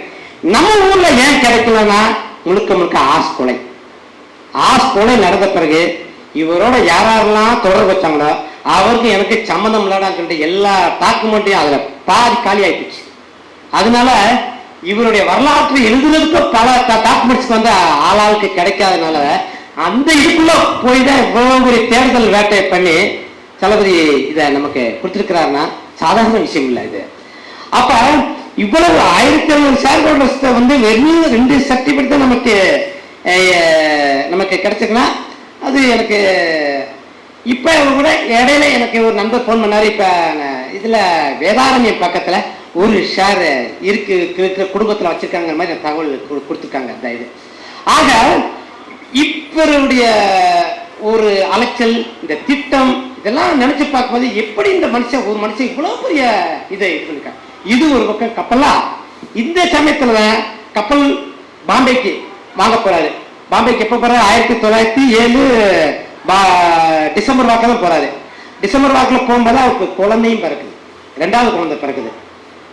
நம்ம ஊர்ல ஏன் கிடைக்கலன்னா முழுக்க ஆஸ் கொலை நடந்த பிறகு இவரோட யாரெல்லாம் தொடர்பு வச்சாங்களோ அவருக்கு எனக்கு சம்மந்தம் இல்லாடான்னு சொல்லிட்டு எல்லா டாக்குமெண்ட்டையும் அதுல பாதி காலி ஆயிடுச்சு. அதனால இவருடைய வரலாற்று எழுதுறதுக்கு பல டாக்குமெண்ட்ஸ் வந்து ஆளாளுக்கு கிடைக்காதனால அந்த இதுக்குள்ள போய் தான் இவ்வளவு ஒரு தேர்தல் வேட்டை பண்ணி தளபதி இதை நமக்கு கொடுத்திருக்கிறாருன்னா சாதாரண விஷயம் இல்லை இது. அப்ப இவ்வளவு 1700 ஷேர் ஹோல்டர்ஸ் வந்து வெறும் 2 சர்டிபிகேட் தான் நமக்கு கிடைச்சிருக்குன்னா அது எனக்கு இப்ப கூட இடையில எனக்கு ஒரு நண்பர் போன் பண்ணாரு. இப்ப இதுல வேதாரண்யம் பக்கத்துல ஒரு ஷேர் இருக்கிற குடும்பத்துல வச்சிருக்காங்க மாதிரி தகவல் கொடுத்துருக்காங்க அந்த இது. ஆக இவருடைய ஒரு அலைச்சல், இந்த திட்டம், இதெல்லாம் நினைச்சு பார்க்கும்போது எப்படி இந்த ஒரு மனுஷன் இவ்வளவு பெரிய இதை இருக்காங்க. இது ஒரு பக்கம் கப்பலா. இந்த சமயத்துல கப்பல் பாம்பேக்கு வாங்க போறாரு. பாம்பேக்கு எப்ப போறாரு? 1907 டிசம்பர் வாக்கில் தான் போறாரு. டிசம்பர் வாக்கில் போகும்போது அவருக்கு குழந்தையும் பிறக்குது. 2வது குழந்தை பிறகுது.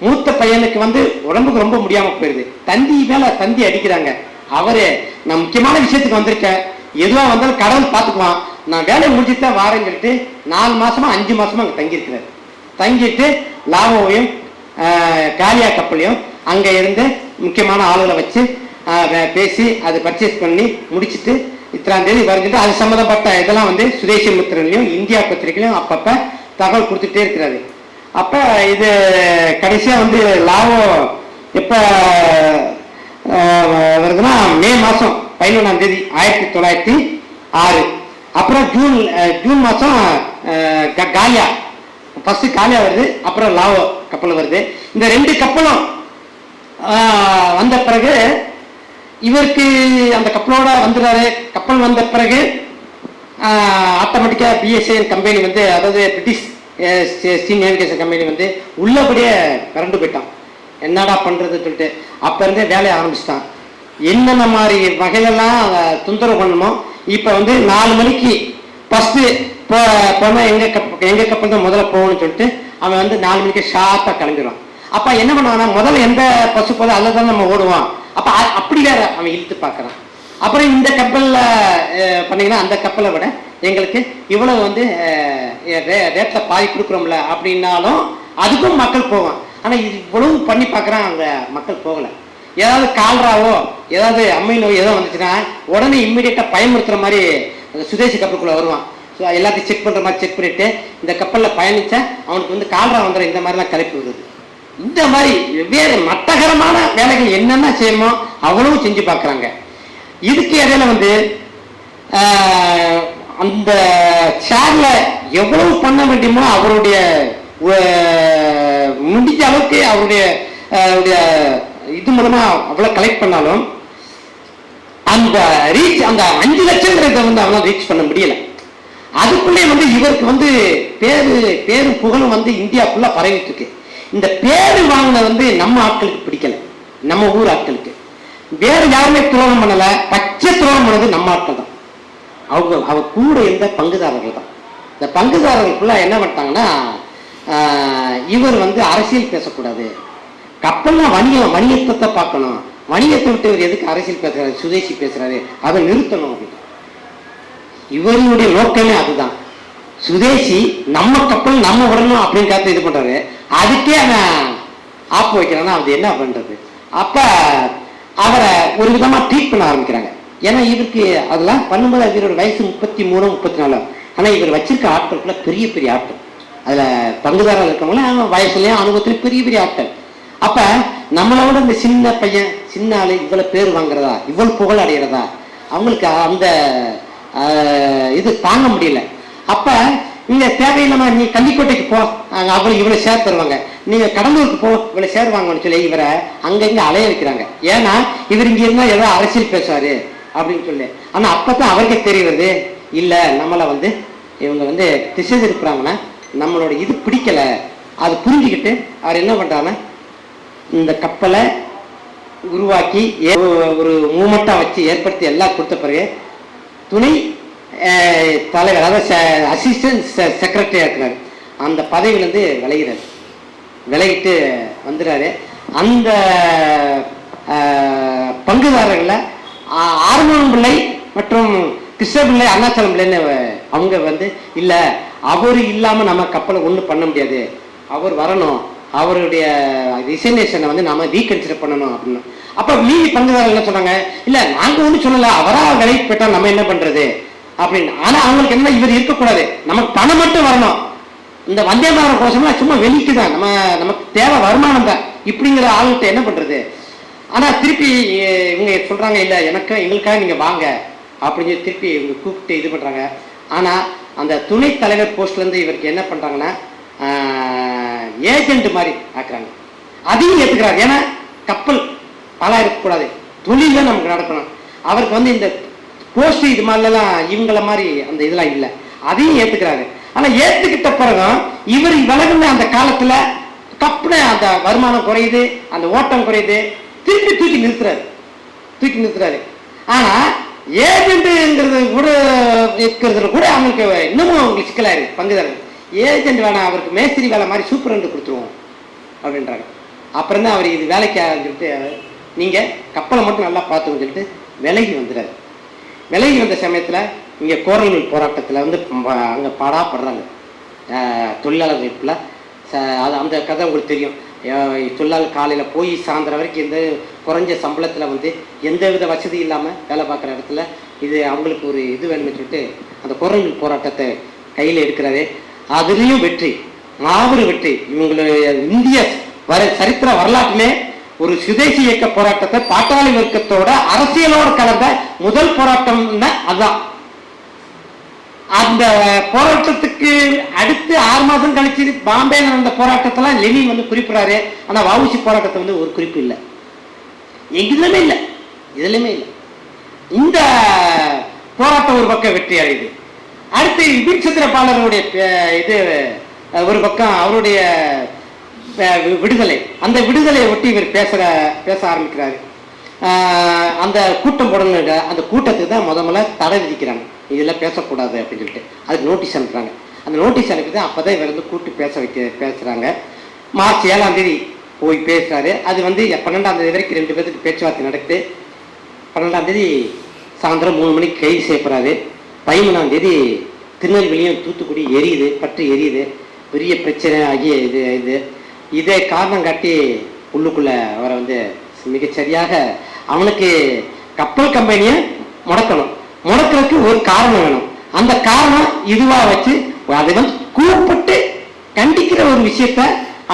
மூத்த பையனுக்கு வந்து உடம்புக்கு ரொம்ப முடியாம போயிருது. தந்தி மேல தந்தி அடிக்கிறாங்க. அவரு நான் முக்கியமான விஷயத்துக்கு வந்திருக்கேன், எதுவா வந்தாலும் கடவுள் பார்த்துக்குவான், நான் வேலையை முடிச்சுட்டு தான் வாரேன்னு சொல்லிட்டு 4 மாசமா 5 மாசமா அங்கே தங்கியிருக்கிறார். தங்கிட்டு லாவோவையும் காலியா கப்பலையும் அங்க இருந்து முக்கியமான ஆளுகளை வச்சு பேசி அதை பர்ச்சேஸ் பண்ணி முடிச்சுட்டு இத்தனாம் தேதி வரைஞ்சிட்டு அது சம்மந்தப்பட்ட இதெல்லாம் வந்து சுதேசி முத்திரலையும் இந்தியா பத்திரிகையிலும் அப்பப்ப தகவல் கொடுத்துட்டே இருக்கிறாரு. அப்ப இது கடைசியா வந்து லாவோ எப்ப வருதுன்னா மே மாசம் 11ஆம் தேதி 1906. அப்புறம் ஜூன் மாசம் காலியா ஃபர்ஸ்ட் காலியா வருது, அப்புறம் லாவோ கப்பல் வருது. இந்த 2 கப்பலும் வந்த பிறகு இவருக்கு அந்த கப்பலோட வந்துடுறாரு. கப்பல் வந்த பிறகு ஆட்டோமேட்டிக்கா பிஎஸ்ஏஎன் கம்பெனி வந்து, அதாவது பிரிட்டிஷ் ஸ்டீம் நேவிகேஷன் கம்பெனி வந்து உள்ளபடியே கரண்டு போயிட்டான். என்னடா பண்றது சொல்லிட்டு அப்ப இருந்தே வேலையை ஆரம்பிச்சிட்டான். என்னென்ன மாதிரி வகையெல்லாம் தொந்தரவு பண்ணணுமோ இப்ப வந்து 4 மணிக்கு ஃபர்ஸ்ட் போனா எங்க கப்பல் தான் முதல்ல போகணும்னு சொல்லிட்டு அவன் வந்து 4 மணிக்கு ஷார்ப்பா கிளம்பிடுவான். அப்ப என்ன பண்ணுவானா, முதல்ல எந்த பசு போல அல்லதான் நம்ம ஓடுவான். அப்ப அப்படி வேற அவன் இழுத்து பார்க்கறான். அப்புறம் இந்த கப்பல்ல பண்ணீங்கன்னா அந்த கப்பலை விட எங்களுக்கு இவ்வளவு வந்து ரேட்ல பாதி கொடுக்குறோம்ல அப்படின்னாலும் அதுக்கும் மக்கள் போவான். ஆனா இது இவ்வளவு பண்ணி பார்க்கறான், அங்க மக்கள் போகல. ஏதாவது கால்ராவோ ஏதாவது அம்மை நோய் ஏதோ வந்துச்சுன்னா உடனே இம்மிடியட்டா பயமுறுத்துற மாதிரி சுதேசி கப்பலுக்குள்ள வருவான். எல்லாத்தையும் செக் பண்ற மாதிரி செக் பண்ணிட்டு இந்த கப்பல்ல பயணிச்சா அவனுக்கு வந்து கால்ரா வந்துடும், இந்த மாதிரிலாம் கலைப்பு வருது. இந்த மாதிரி வெவ்வேறு மட்டகரமான வேலைகள் என்னென்ன செய்யணுமோ அவ்வளவு செஞ்சு பார்க்குறாங்க. இதுக்கு இடையில வந்து அந்த சேர்ல எவ்வளவு பண்ண வேண்டியமோ அவருடைய முடிஞ்ச அளவுக்கு அவருடைய இது மூலமா அவ்வளவு கலெக்ட் பண்ணாலும் அந்த ரீச் அந்த 5 லட்சங்கிறத வந்து அவனால ரீச் பண்ண முடியல. அதுக்குள்ளே வந்து இவருக்கு வந்து பேரும் புகழும் வந்து இந்தியா ஃபுல்லா பரவிட்டு இருக்கு. இந்த பேரு வாங்கின வந்து நம்ம ஆட்களுக்கு பிடிக்கல, நம்ம ஊர் ஆட்களுக்கு. வேற யாருமே துரோகம் பண்ணல, பச்சை துரோகம் பண்ணது நம்ம ஆட்கள் தான். அவங்க கூட இருந்த பங்குதாரர்கள் தான். இந்த பங்குதாரர்களுக்குள்ள என்ன பண்ணிட்டாங்கன்னா, இவர் வந்து அரசியல் பேசக்கூடாது, கப்பல்லாம் வணிகத்தை பார்க்கணும், வணிகத்தை விட்டு இவர் எதுக்கு அரசியல் பேசுறாரு, சுதேசி பேசுறாரு, அதை நிறுத்தணும் அப்படின்னு. இவருடைய நோக்கமே அதுதான். சுதேசி நம்ம கப்பல் நம்ம விடணும் அப்படின்னு காத்து இது பண்றாரு. அதுக்கே அவன் ஆப்பு வைக்கிறான்னா அது என்ன பண்றது? அப்ப அவரை ஒரு விதமா ட்ரீட் பண்ண ஆரம்பிக்கிறாங்க. ஏன்னா இவருக்கு அதெல்லாம் பண்ணும்போது இவரோட வயசு 33, 34. ஆனா இவர் வச்சிருக்க ஆட்களுக்குள்ள பெரிய பெரிய ஆட்கள், அதுல பங்குதாரர்கள் இருக்கவங்கள வயசுலயும் அனுபவத்திலும் பெரிய பெரிய ஆட்கள். அப்ப நம்மளோட இந்த சின்ன பையன் சின்ன ஆளு இவ்வளவு பேர் வாங்குறதா, இவ்வளவு புகழ் அடைகிறதா, அவங்களுக்கு அந்த இது தாங்க முடியல. அப்ப நீங்க தேவையில்லாம நீ கள்ளிக்கோட்டைக்கு போ, அவங்களுக்கு இவ்வளவு ஷேர் தருவாங்க, நீங்க கடலூருக்கு போ இவ்வளவு ஷேர் வாங்கன்னு சொல்லி இவரை அங்கங்க அலைய வைக்கிறாங்க. ஏன்னா இவர் இங்க இருந்தா ஏதோ அரசியல் பேசுவாரு அப்படின்னு சொல்லி. ஆனா அப்பதான் அவருக்கே தெரியுது, இல்ல நம்மள வந்து இவங்க வந்து திசை திருப்புறாங்கன்னா நம்மளோட இது பிடிக்கல. அது புரிஞ்சுக்கிட்டு அவர் என்ன பண்றாங்கன்னா இந்த கப்பலை உருவாக்கி ஒரு மூமெண்டா வச்சு ஏற்படுத்தி எல்லாம் கொடுத்த பிறகு துணை தலைவர், அதாவது அசிஸ்டன்ட் செக்ரட்டரியா இருக்கிறாரு, அந்த பதவியிலிருந்து விலகிட்டு வந்துடுறாரு. அந்த பங்குதாரர்களை ஆறுமுகம் பிள்ளை மற்றும் கிருஷ்ணபிள்ளை, அருணாச்சலம் பிள்ளைன்னு அவங்க வந்து இல்ல அவரு இல்லாம நம்ம கப்பலை ஒண்ணும் பண்ண முடியாது, அவர் வரணும், அவருடைய ரிசைனேஷனை வந்து நாம ரீகன்சிடர் பண்ணணும் அப்படின்னு. அப்ப மீதி பங்குதாரர்கள் என்ன சொன்னாங்க, இல்ல நாங்க ஒண்ணு சொல்லல, அவரா விலைக்கு போயிட்டா நம்ம என்ன பண்றது அப்படின்னு. ஆனா அவங்களுக்கு என்ன, இவர் இருக்கக்கூடாது, நமக்கு பணம் மட்டும் வரணும், இந்த வந்தே பாரத் கோஷம்லாம் சும்மா வெளிக்கு தான், நமக்கு தேவை வருமானம் தான், இப்படிங்கிற ஆளுகிட்ட என்ன பண்றது. ஆனா திருப்பி இவங்க சொல்றாங்க, இல்ல எங்களுக்காக நீங்க வாங்க அப்படின்னு சொல்லி திருப்பி இவங்க கூப்பிட்டு இது பண்றாங்க. ஆனா அந்த துணை தலைவர் போஸ்ட்ல இருந்து இவருக்கு என்ன பண்றாங்கன்னா ஏஜென்ட் மாதிரி ஆக்குறாங்க. அதையும் ஏத்துக்கிறாரு. ஏன்னா கப்பல் பாலா இருக்கக்கூடாது, தொழில நமக்கு நடக்கணும். அவருக்கு வந்து இந்த போஸ்ட் இது மாதிரிலாம் இவங்கள மாதிரி அந்த இதெல்லாம் இல்லை, அதையும் ஏத்துக்கிறாரு. ஆனா ஏத்துக்கிட்ட பிறகும் இவர் விலகுன அந்த காலத்துல கப்புன அந்த வருமானம் குறையுது, அந்த ஓட்டம் குறையுது, திருப்பி தூக்கி நிறுத்துறாரு. ஆனா ஏஜென்ட்ங்கிறது கூட இருக்கிறதுல கூட அவங்களுக்கு இன்னமும் அவங்களுக்கு சிக்கலா இருக்கு பங்குதாரர்கள். ஏஜென்ட் வேணாம், அவருக்கு மேஸ்திரி வேலை மாதிரி சூப்பரண்ட் கொடுத்துருவோம் அப்படின்றாங்க. அப்புறம் தான் அவர் இது வேலைக்கு சொல்லிட்டு நீங்கள் கப்பலை மட்டும் நல்லா பார்த்துன்னு சொல்லிட்டு விலகி வந்துடுறாரு. விலகி வந்த சமயத்தில் இங்கே கோரல் போராட்டத்தில் வந்து அங்கே பாடாப்படுறாங்க தொழிலாளர் அமைப்பில். அது அந்த கதை உங்களுக்கு தெரியும். தொழிலாளர் காலையில் போய் சாயந்தரம் வரைக்கும் எந்த குறைஞ்ச சம்பளத்தில் வந்து எந்த வித வசதி இல்லாமல் வேலை பார்க்குற இடத்துல இது அவங்களுக்கு ஒரு இது வேணும்னு சொல்லிட்டு அந்த கோரல் போராட்டத்தை கையில் எடுக்கிறாரு. அதுலேயும் வெற்றி, மாபெரும் வெற்றி. இவங்களுடைய இந்திய சரித்திர வரலாற்றிலே ஒரு சுதேசி இயக்க போராட்டத்தை பாட்டாளி வர்க்கத்தோட அரசியலோடு கலந்த முதல் போராட்டம்னா அதுதான். அந்த போராட்டத்துக்கு அடுத்து 6 மாதம் கழிச்சு பாம்பே நடந்த போராட்டத்தெல்லாம் லெனின் வந்து குறிப்பிடாரு. ஆனா வஉசி போராட்டத்தை வந்து ஒரு குறிப்பு இல்லை, எங்குமே இல்லை, இதுலையுமே இல்லை. இந்த போராட்டம் ஒரு பக்கம் வெற்றி அடையுது. அடுத்து வீரச்சந்திரபாலருடைய இது ஒரு பக்கம் அவருடைய விடுதலை, அந்த விடுதலையை ஒட்டி இவர் பேச ஆரம்பிக்கிறாரு. அந்த கூட்டம் போடணுங்க, அந்த கூட்டத்துக்கு தான் முதல்ல தடை விதிக்கிறாங்க, இதெல்லாம் பேசக்கூடாது அப்படின்னு சொல்லிட்டு. அதுக்கு நோட்டீஸ் அனுப்புறாங்க. அந்த நோட்டீஸ் அனுப்பி தான் அப்போ தான் இவர் வந்து கூப்பிட்டு பேசுகிறாங்க. மார்ச் 7ஆம் தேதி போய் பேசுகிறாரு. அது வந்து 12ஆம் தேதி வரைக்கும் 2 பேருக்கு பேச்சுவார்த்தை நடக்குது. 12ஆம் தேதி சாயந்தரம் 3 மணிக்கு கைது செய்யப்படுறாரு. 13ஆம் தேதி திருநெல்வேலியும் தூத்துக்குடி எரியுது, பற்றி எரியுது, பெரிய பிரச்சனை ஆகிய இதை காரணம் காட்டி உள்ளுக்குள்ள அவரை வந்து மிகச்சரியாக அவனுக்கு கப்பல் கம்பெனியை முடக்கிறதுக்கு ஒரு காரணம் வேணும். அந்த காரணம் இதுவா வச்சு அதை வந்து கூப்பிட்டு கண்டிக்கிற ஒரு விஷயத்த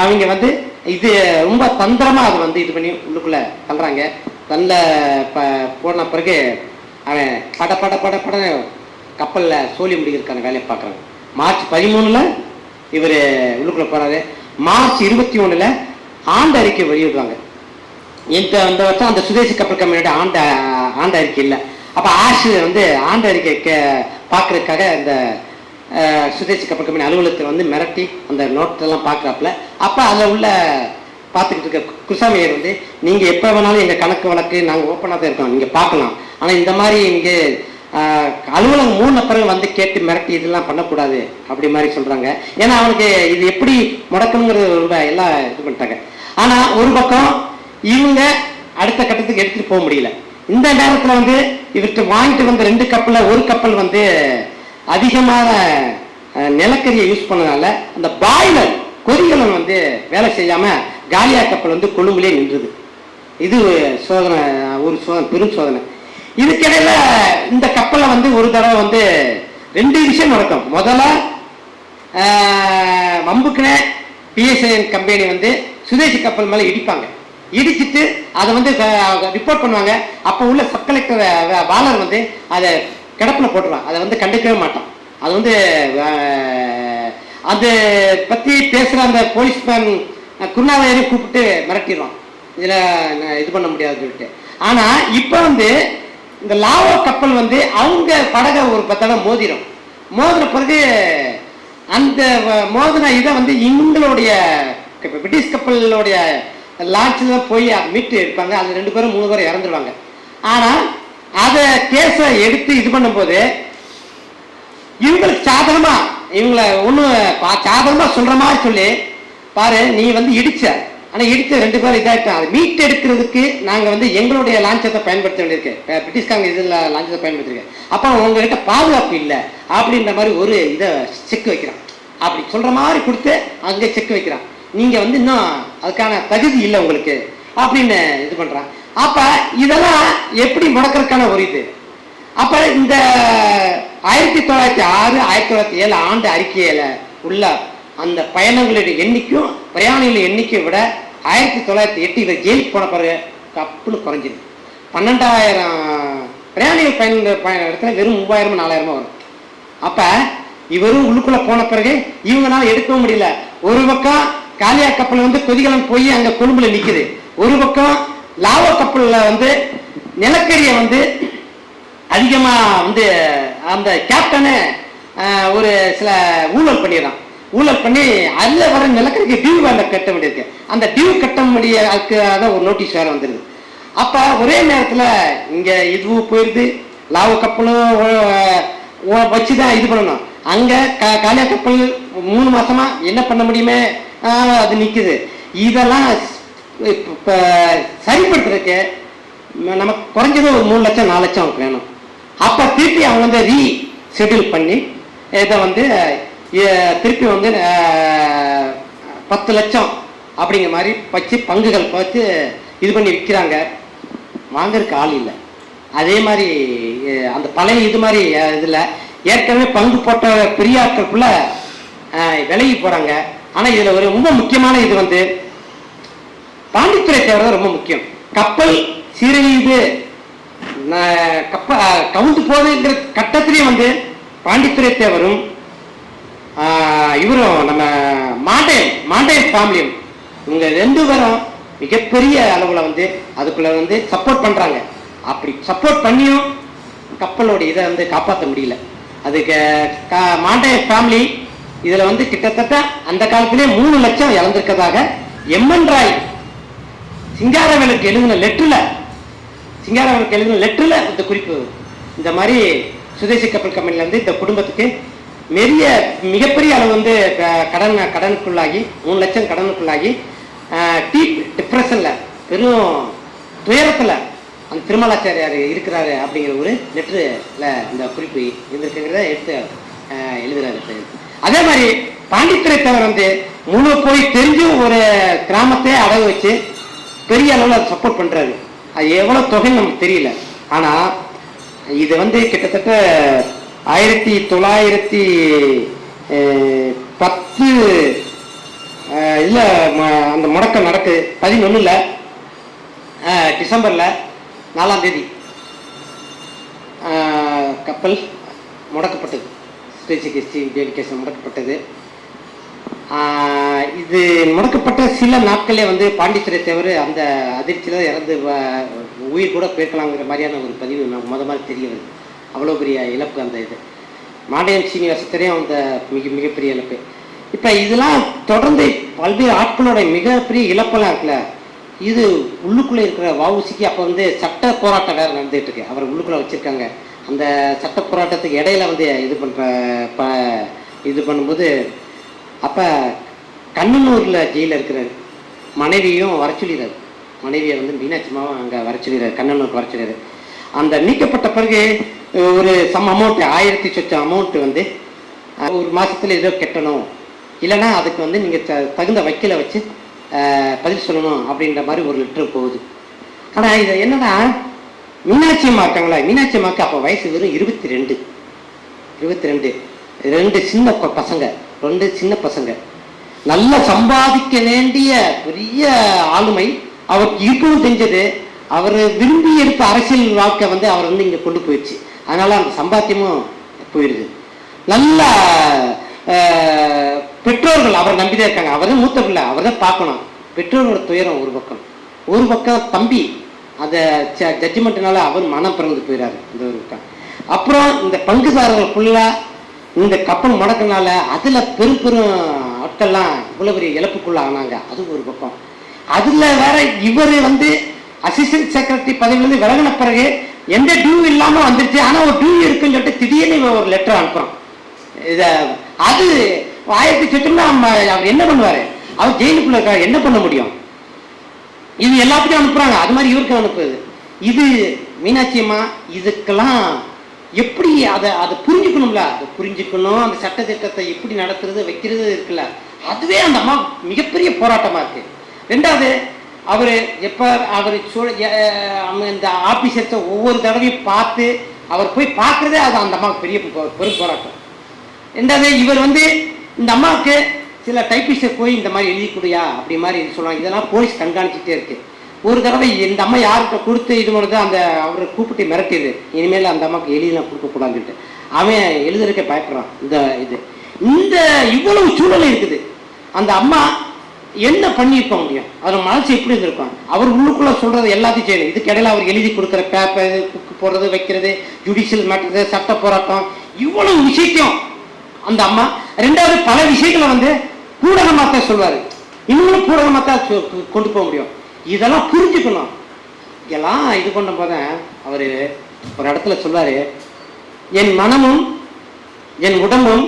அவங்க வந்து இது ரொம்ப தந்திரமா அதை வந்து இது பண்ணி உள்ளுக்குள்ள தள்ளுறாங்க. போன பிறகு அவன் பட கப்பல்ல சோழி முடிக்கிறதுக்கான வேலையை பார்க்குறாங்க. மார்ச் 13 இவர் உள்ளுக்குள்ள போறாரு. மார்ச் 21 ஆண்டு அறிக்கை வெளியிடுவாங்க. இந்த வருஷம் அந்த சுதேசி கப்பல் கம்பெனியோட ஆண்டு அறிக்கை இல்லை. அப்போ ஆஷ் வந்து ஆண்டு அறிக்கை பார்க்கறதுக்காக இந்த சுதேசி கப்பல் கம்பெனி அலுவலகத்தில் வந்து மிரட்டி அந்த நோட்டெல்லாம் பார்க்குறாப்புல. அப்போ அதில் உள்ள பார்த்துக்கிட்டு இருக்க குசாமியர் வந்து நீங்கள் எப்போ வேணாலும் எங்கள் கணக்கு வழக்கு நாங்கள் ஓப்பனாக தான் இருக்கோம், நீங்கள் பார்க்கலாம், ஆனால் இந்த மாதிரி இங்கே அலுவலகம் 3 பிறகு வந்து கேட்டு மிரட்டி இதெல்லாம் பண்ணக்கூடாது அப்படி மாதிரி சொல்கிறாங்க. ஏன்னா அவனுக்கு இது எப்படி முடக்கணுங்கிறது எல்லாம் இது பண்ணிட்டாங்க. ஆனால் ஒரு பக்கம் இவங்க அடுத்த கட்டத்துக்கு எடுத்துகிட்டு போக முடியல. இந்த நேரத்தில் வந்து இவர்கிட்ட வாங்கிட்டு வந்த 2 கப்பலில் ஒரு கப்பல் வந்து அதிகமான நிலக்கரியை யூஸ் பண்ணனால அந்த பாய்லர் கொதிகலன் வந்து வேலை செய்யாமல் காலியா கப்பல் வந்து கொழும்புலே நின்றுது. இது சோதனை, ஒரு பெரும் சோதனை. இதுக்கிடையில இந்த கப்பலை வந்து ஒரு தடவை வந்து 2 விஷயம் நடக்கும். முதல்ல வம்புக்குனே பிஎஸ்ஐஎன் கம்பெனி வந்து சுதேசி கப்பல் மேலே இடிப்பாங்க. இடிச்சிட்டு அதை வந்து ரிப்போர்ட் பண்ணுவாங்க. அப்போ உள்ள சப் கலெக்டர் பாலர் வந்து அதை கிடப்பில் போட்டுருவான். அதை வந்து கண்டுக்கவே மாட்டான். அது வந்து அதை பற்றி பேசுகிற அந்த போலீஸ்மேன் குருணாவையரையும் கூப்பிட்டு மிரட்டிடுவான், இதில் இது பண்ண முடியாது சொல்லிட்டு. ஆனால் இப்போ வந்து இந்த லாவோ கப்பல் வந்து அவங்க படகை ஒரு 10 தடவை மோதின பிறகு அந்த மோதின இதை வந்து இவங்களுடைய பிரிட்டிஷ் கப்பலுடைய லான்ச்சில் தான் போய் அதை மீட்டு எடுப்பாங்க. அது 2 பேரும் 3 பேரும் இறந்துருவாங்க. ஆனால் அதை கேஸை எடுத்து இது பண்ணும்போது இவங்களுக்கு சாதகமாக இவங்களை ஒன்றும் சாதகமாக சொல்கிற மாதிரி சொல்லி பாரு, நீ வந்து இடிச்ச, ஆனால் இடிச்ச 2 பேரும் இதாகிட்டோம், அதை மீட்டு எடுக்கிறதுக்கு நாங்கள் வந்து எங்களுடைய லான்ச்சத்தை பயன்படுத்த வேண்டியிருக்கு, பிரிட்டிஷ்காரங்க இதில் லான்ச்சத்தை பயன்படுத்திருக்கேன், அப்போ உங்ககிட்ட பாதுகாப்பு இல்லை அப்படின்ற மாதிரி ஒரு இதை செக் வைக்கிறான். அப்படி சொல்கிற மாதிரி கொடுத்து அங்கே செக் வைக்கிறான். நீங்கள் வந்து இன்னும் அதுக்கான தகுதி இல்லை உங்களுக்கு அப்படின்னு இது பண்ணுறான். அப்போ இதெல்லாம் எப்படி முடக்கிறதுக்கான ஒரு இது. அப்போ இந்த 1906 1907 ஆண்டு அறிக்கையில் உள்ள அந்த பயணங்களுடைய எண்ணிக்கையும் பிரயாணிகளின் எண்ணிக்கையை விட 1908 இவர் ஜெயிலுக்கு போன பிறகு கப்புன்னு குறைஞ்சிது. 12,000 பிரயாணிகள் பயண இடத்துல வெறும் 3000 4000 வரும். அப்போ இவரும் உள்ளுக்குள்ளே போன பிறகு இவங்களால எடுக்கவும் முடியல. ஒரு பக்கம் காலியா கப்பல் வந்து கொதிகலன் போய் அங்கே கொழும்புல நிற்குது, ஒரு பக்கம் லாவோ கப்பலில் வந்து நிலக்கரியை வந்து அதிகமாக வந்து அந்த கேப்டனு ஒரு சில ஊழல் பண்ணிடுறான். ஊழல் பண்ணி அதில் வர நிலக்கரிக்கு டியூ வேலை கட்ட வேண்டியிருக்கு. அந்த டியூ கட்ட முடியாத ஒரு நோட்டீஸ் வேறு வந்துடுது. அப்போ ஒரே நேரத்தில் இங்கே இதுவும் போயிடுது, லாவோ கப்பலும் வச்சு தான் இது பண்ணணும். அங்க காலியா கப்பல் 3 மாசமா என்ன பண்ண முடியுமே, அது நிக்குது. இதெல்லாம் சரிப்படுத்துறதுக்கு நமக்கு குறைஞ்சது ஒரு 3 லட்சம் 4 லட்சம் அவங்களுக்கு வேணும். அப்ப திருப்பி அவங்க வந்து ரீஷெட்யூல் பண்ணி இதை வந்து திருப்பி வந்து 10 லட்சம் அப்படிங்கிற மாதிரி வச்சு பங்குகள் வச்சு இது பண்ணி விற்கிறாங்க. வாங்கறதுக்கு ஆள் இல்லை. அதே மாதிரி அந்த பழைய இது மாதிரி இதில் ஏற்கனவே பங்கு போட்ட பெரிய ஆட்களுக்குள்ள விலகி போகிறாங்க. ஆனால் இதில் ஒரு ரொம்ப முக்கியமான இது வந்து பாண்டித்துறை தேவை ரொம்ப முக்கியம். கப்பல் சீரழியுது, கவுந்து போகுதுங்கிற கட்டத்திலேயே வந்து பாண்டித்துறை தேவரும் இவரும் நம்ம மாண்டையன் ஃபேமிலியும் இவங்க 2 பேரும் மிகப்பெரிய அளவில் வந்து அதுக்குள்ள வந்து சப்போர்ட் பண்ணுறாங்க. அப்படி சப்போர்ட் பண்ணியும் கப்பலோட இதை வந்து காப்பாற்ற முடியல. அதுக்கு மாண்டையன் ஃபேமிலி இதில் வந்து கிட்டத்தட்ட அந்த காலத்திலே 3 லட்சம் இழந்திருக்கதாக எம்என் ராய் சிங்காரவேலுக்கு எழுதின லெட்டரில் இந்த குறிப்பு. இந்த மாதிரி சுதேசி கப்பல் கம்பெனிலேருந்து இந்த குடும்பத்துக்கு மிகப்பெரிய அளவு வந்து கடனுக்குள்ளாகி 3 லட்சம் கடனுக்குள்ளாகி டீப் டிப்ரெஷனில் பெரும் துயரத்தில் அந்த திருமலாச்சாரியார் இருக்கிறாரு அப்படிங்கிற ஒரு லெட்டரில் இந்த குறிப்பு இருந்திருக்குங்கிறத எடுத்து எழுதுறாரு. அதே மாதிரி பாண்டித்துறை தேவர் வந்து முழு போய் தெரிஞ்சு ஒரு கிராமத்தை அடகு வச்சு பெரிய அளவில் அதை சப்போர்ட் பண்ணுறாரு. அது எவ்வளோ தொகைன்னு நமக்கு தெரியல. ஆனால் இது வந்து கிட்டத்தட்ட 1910 இல்லை அந்த முடக்கம் நடக்குது. 11 டிசம்பரில் 4ஆம் தேதி கப்பல் முடக்கப்பட்டது. ஸ்ரீ முடக்கப்பட்டது. இது முடக்கப்பட்ட சில நாட்களே வந்து பாண்டித்துறை தேவர் அந்த அதிர்ச்சியில் இறந்து உயிர் கூட போயிருக்கலாங்கிற மாதிரியான ஒரு பதிவு நமக்கு மாதிரி தெரிய வருது. அவ்வளோ பெரிய இழப்பு அந்த இது. மாண்டையன் சீனிவாசத்தையும் அந்த மிகப்பெரிய இழப்பு. இப்போ இதெல்லாம் தொடர்ந்து பல்வேறு ஆட்களோட மிகப்பெரிய இழப்பெல்லாம் இருக்குல்ல. இது உள்ளுக்குள்ளே இருக்கிற வஉசிக்கு அப்போ வந்து சட்ட போராட்டம் வேறு நடந்துகிட்டு இருக்கு. அவர் உள்ளுக்குள்ளே வச்சுருக்காங்க. அந்த சட்ட போராட்டத்துக்கு இடையில வந்து இது பண்ணும்போது அப்போ கண்ணனூரில் ஜெயிலில் இருக்கிறார். மனைவியும் வர சொல்லிடுறாரு. மனைவியை வந்து மீனாட்சிமாவும் அங்கே வர சொல்லிடுறாரு, கண்ணனூருக்கு வர சொல்லிடுறாரு. அந்த நீக்கப்பட்ட பிறகு ஒரு அமௌண்ட் 1000 சொச்சம் அமௌண்ட் வந்து ஒரு மாதத்தில் ஏதோ கட்டணும், இல்லைன்னா அதுக்கு வந்து நீங்கள் தகுந்த வக்கீலை வச்சு பதில் சொல்லணும் அப்படின்ற மாதிரி ஒரு லெட்டர் போகுது. ஆனால் இது என்னன்னா மீனாட்சி அம்மா இருக்காங்களா, மீனாட்சி அம்மாவுக்கு அப்போ வயசு வெறும் 22. 2 சின்ன பசங்க, 2 சின்ன பசங்க. நல்லா சம்பாதிக்க வேண்டிய பெரிய ஆளுமை அவருக்கு இருக்கவும் தெரிஞ்சது. அவர் விரும்பி எடுத்த அரசியல் வாழ்க்கை வந்து அவர் வந்து இங்கே கொண்டு போயிடுச்சு. அதனால அந்த சம்பாத்தியமும் போயிடுது. நல்ல பெற்றோர்கள் அவர் நம்பிதான் இருக்காங்க. அவர் தான் மூத்த பிள்ளை, அவர் தான் பார்க்கணும். பெற்றோர்களோட துயரம் ஒரு பக்கம் தம்பி அந்த ஜட்ஜ்மெண்ட்னால அவர் மனம் பிறந்து போயிடாரு இந்த ஒரு பக்கம். அப்புறம் இந்த பங்குதாரர்கள் ஃபுல்லாக இந்த கப்பல் முடக்கினால அதில் பெரும் ஆட்கள்லாம் இவ்வளோ பெரிய இழப்புக்குள்ள ஆனாங்க. அது ஒரு பக்கம். அதில் வேற இவர் வந்து அசிஸ்டன்ட் செக்ரட்டரி பதவியிலேருந்து விலகின பிறகு எந்த டியூ இல்லாமல் வந்துருச்சு. ஆனால் ஒரு டியூ இருக்குன்னு சொல்லிட்டு திடீர்னு ஒரு லெட்டர் அனுப்புகிறோம். இதை அது 1000 சொச்சம்னா அவர் என்ன பண்ணுவார்? அவர் ஜெயிலுக்குள்ள இருக்கார், என்ன பண்ண முடியும்? இது எல்லாத்துக்கும் அனுப்புகிறாங்க. அது மாதிரி இவருக்கு அனுப்புது. இது மீனாட்சி அம்மா இதுக்கெல்லாம் எப்படி அதை புரிஞ்சுக்கணும்ல, அதை புரிஞ்சுக்கணும். அந்த சட்டத்திட்டத்தை எப்படி நடத்துறது வைக்கிறது இருக்குல்ல, அதுவே அந்த அம்மா மிகப்பெரிய போராட்டமாக இருக்கு. 2வது அவர் எப்போ அவர் இந்த ஆபீசர்ஸை ஒவ்வொரு தடவையும் பார்த்து அவர் போய் பார்க்குறதே அது அந்த அம்மாவுக்கு பெரிய பெரும் போராட்டம். 2வது இவர் வந்து இந்த அம்மாவுக்கு சில டைப்பிஸ்டர் போய் இந்த மாதிரி எழுதி கொடுயா அப்படி மாதிரி சொல்லுவாங்க. இதெல்லாம் போலீஸ் கண்காணிச்சுட்டே இருக்கு. ஒரு தடவை இந்த அம்மா யார்கிட்ட கொடுத்து இது பண்ணுறது அந்த அவரை கூப்பிட்டு மிரட்டிடுது, இனிமேல் அந்த அம்மாவுக்கு எழுதிலாம் கொடுக்கக்கூடாதுன்ட்டு. அவன் எழுதுறதுக்கே பயப்படுறான். இந்த இவ்வளவு சூழ்நிலை இருக்குது. அந்த அம்மா என்ன பண்ணியிருக்க முடியும்? அவர் மனசு எப்படி இருந்திருக்கும்? அவர் உள்ளுக்குள்ள சொல்றது எல்லாத்தையும் செய்யணும். இதுக்கு இடையில அவர் எழுதி கொடுக்குற பேப்பர் புக்கு போடுறது வைக்கிறது, ஜுடிஷியல் மேட்டர், சட்ட போராட்டம், இவ்வளவு விஷயத்தையும் அந்த அம்மா 2வது பல விஷயங்களை வந்து பூடகமாக தான் சொல்வார். இன்னும் பூடகமாக தான் கொண்டு போக முடியும். இதெல்லாம் புரிஞ்சுக்கணும். இதெல்லாம் இது பண்ணும் போத அவர் ஒரு இடத்துல சொல்வார், என் மனமும் என் உடம்பும்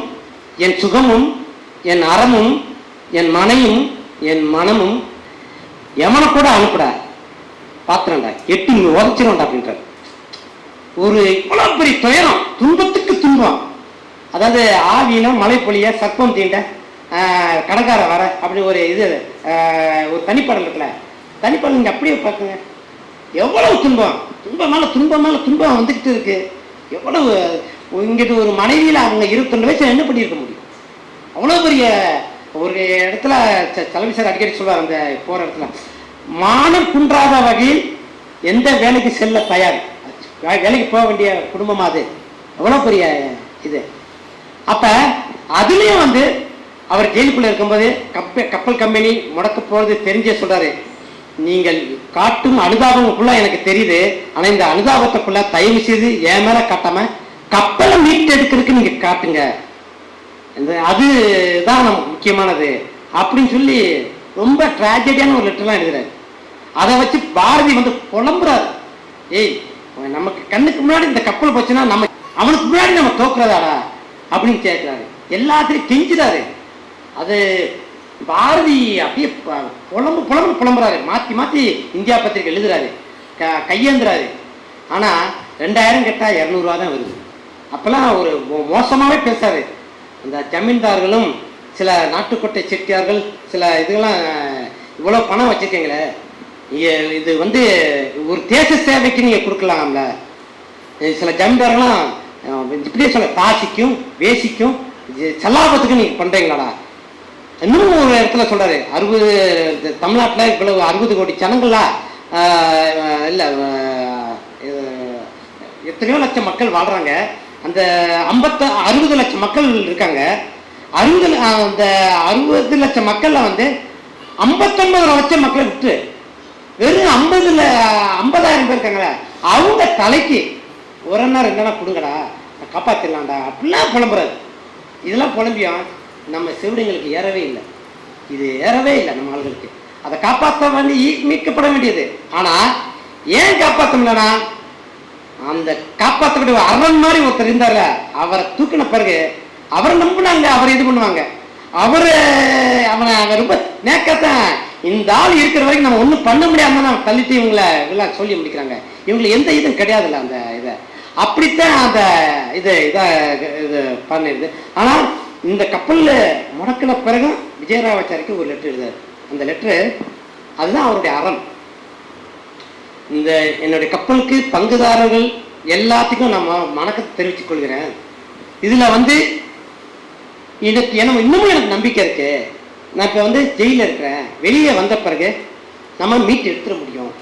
என் சுகமும் என் அறமும் என் மனையும் என் மனமும் எமனை கூட அனுப்புடா, பாத்திரண்டா, எட்டி உதச்சிரும்டா அப்படின்றார். ஒரு இவ்வளவு பெரிய துயரம், துன்பத்துக்கு துன்பம். அதாவது ஆவினா மழை பொழிய சர்ப்பம் தீண்ட கடற்கார வர அப்படி ஒரு இது ஒரு தனிப்படம் இருக்குல்ல, தனிப்படம் நீங்க அப்படியே பார்க்குங்க. எவ்வளவு துன்பம், துன்பம் மேல துன்பம் மேல துன்பம் வந்துகிட்டு இருக்கு. எவ்வளவு இங்கிட்டு ஒரு மனைவியில அவங்க 22 வயசுல என்ன பண்ணியிருக்க முடியும்? அவ்வளவு பெரிய ஒரு இடத்துல தலைவி சார் அடிக்கடி சொல்லுவார், அந்த போற இடத்துல மானம் குன்றாத வகையில் எந்த வேலைக்கு செல்ல தயார், வேலைக்கு போக வேண்டிய குடும்பமா அது. எவ்வளவு பெரிய இது. அப்ப அதுலயும் வந்து அவர் ஜெயிலுக்குள்ள இருக்கும்போது கப்பல் கம்பெனி முடக்க போறது தெரிஞ்சே சொல்றாரு, நீங்கள் காட்டும் அனுதாபங்களுக்குள்ள எனக்கு தெரியுது, ஆனா இந்த அனுதாபத்துக்குள்ள தயவு செய்து என் மேல காட்டாம கப்பலை மீட்டு எடுக்கிறதுக்கு நீங்க காட்டுங்க, அதுதான் நமக்கு முக்கியமானது அப்படின்னு சொல்லி ரொம்ப டிராஜடியான ஒரு லெட்டர்லாம் எழுதுறாரு. அதை வச்சு பாரதி வந்து புலம்புறாரு, ஏய் நமக்கு கண்ணுக்கு முன்னாடி இந்த கப்பல் போச்சுன்னா நம்ம அவனுக்கு முன்னாடி நம்ம தோக்குறதாடா அப்படின்னு கேட்கிறாரு. எல்லாத்தையும் கெஞ்சுறாரு. அது பாரதி அப்படியே புலம்புறாரு, மாத்தி மாத்தி இந்தியா பத்திரிகை எழுதுறாரு, கையேந்துறாரு. ஆனா 2000 கேட்டா 200 ரூபா தான் வருது. அப்பெல்லாம் ஒரு மோசமாவே பேசாரு. அந்த ஜமீன்தார்களும் சில நாட்டுக்கோட்டை செட்டியார்கள் சில இதுகெல்லாம் இவ்வளவு பணம் வச்சிருக்கீங்களே, இது வந்து ஒரு தேச சேவைக்கு நீங்க கொடுக்கலாம்ல. சில ஜமீன்தார்கள்லாம் இப்படியே சொல்ல, தாசிக்கும் வேசிக்கும் சல்லாபத்துக்கு நீங்க பண்றீங்களாடா. இன்னும் ஒரு இடத்துல சொல்றாரு, 60 தமிழ்நாட்டில் இவ்வளவு 60 கோடி ஜனங்களா இல்ல எத்தனையோ லட்சம் மக்கள் வாழ்றாங்க, அந்த 60 லட்சம் மக்கள் இருக்காங்க. அந்த 60 லட்சம் மக்கள்ல வந்து 59 லட்சம் மக்களை விட்டு வெறும் 50,000 பேர் இருக்காங்களே, அவங்க தலைக்கு ஒரு என்ன 2 கொடுங்கடா, காப்பாத்திடலாம்டா அப்படிலாம் புலம்புறாரு. இதெல்லாம் புலம்பியும் நம்ம செவிடுங்களுக்கு ஏறவே இல்லை, இது ஏறவே இல்லை நம்ம ஆளுகளுக்கு. அதை காப்பாற்ற வேண்டி மீட்கப்பட வேண்டியது. ஆனா ஏன் காப்பாற்ற முடியலனா, அந்த காப்பாற்றக்கூடிய அரண் மாதிரி ஒருத்தர் இருந்தார்ல, அவரை தூக்கின பிறகு அவரை நம்பினாங்க, அவரை இது பண்ணுவாங்க. அவனை ரொம்ப நேக்கத்தான், இந்த ஆள் இருக்கிற வரைக்கும் நம்ம ஒன்றும் பண்ண முடியாம தள்ளிட்டு இவங்களை இதெல்லாம் சொல்லி முடிக்கிறாங்க. இவங்களுக்கு எந்த இதுவும் கிடையாதுல்ல அந்த இதை, அப்படித்தான் அந்த இது பண்ணிருது. ஆனால் இந்த கப்பல்ல முடக்கின பிறகு விஜயராமாச்சாரிக்கு ஒரு லெட்டர் எழுதாரு. அந்த லெட்டரு அதுதான் அவருடைய அறம். இந்த என்னுடைய கப்பலுக்கு பங்குதாரர்கள் எல்லாத்துக்கும் நம்ம வணக்கத்தை தெரிவித்துக் கொள்கிறேன். இதுல வந்து இன்னமும் எனக்கு நம்பிக்கை இருக்கு. நான் இப்ப வந்து ஜெயில இருக்கிறேன், வெளியே வந்த பிறகு நம்ம மீட்டு எடுத்துட முடியும்.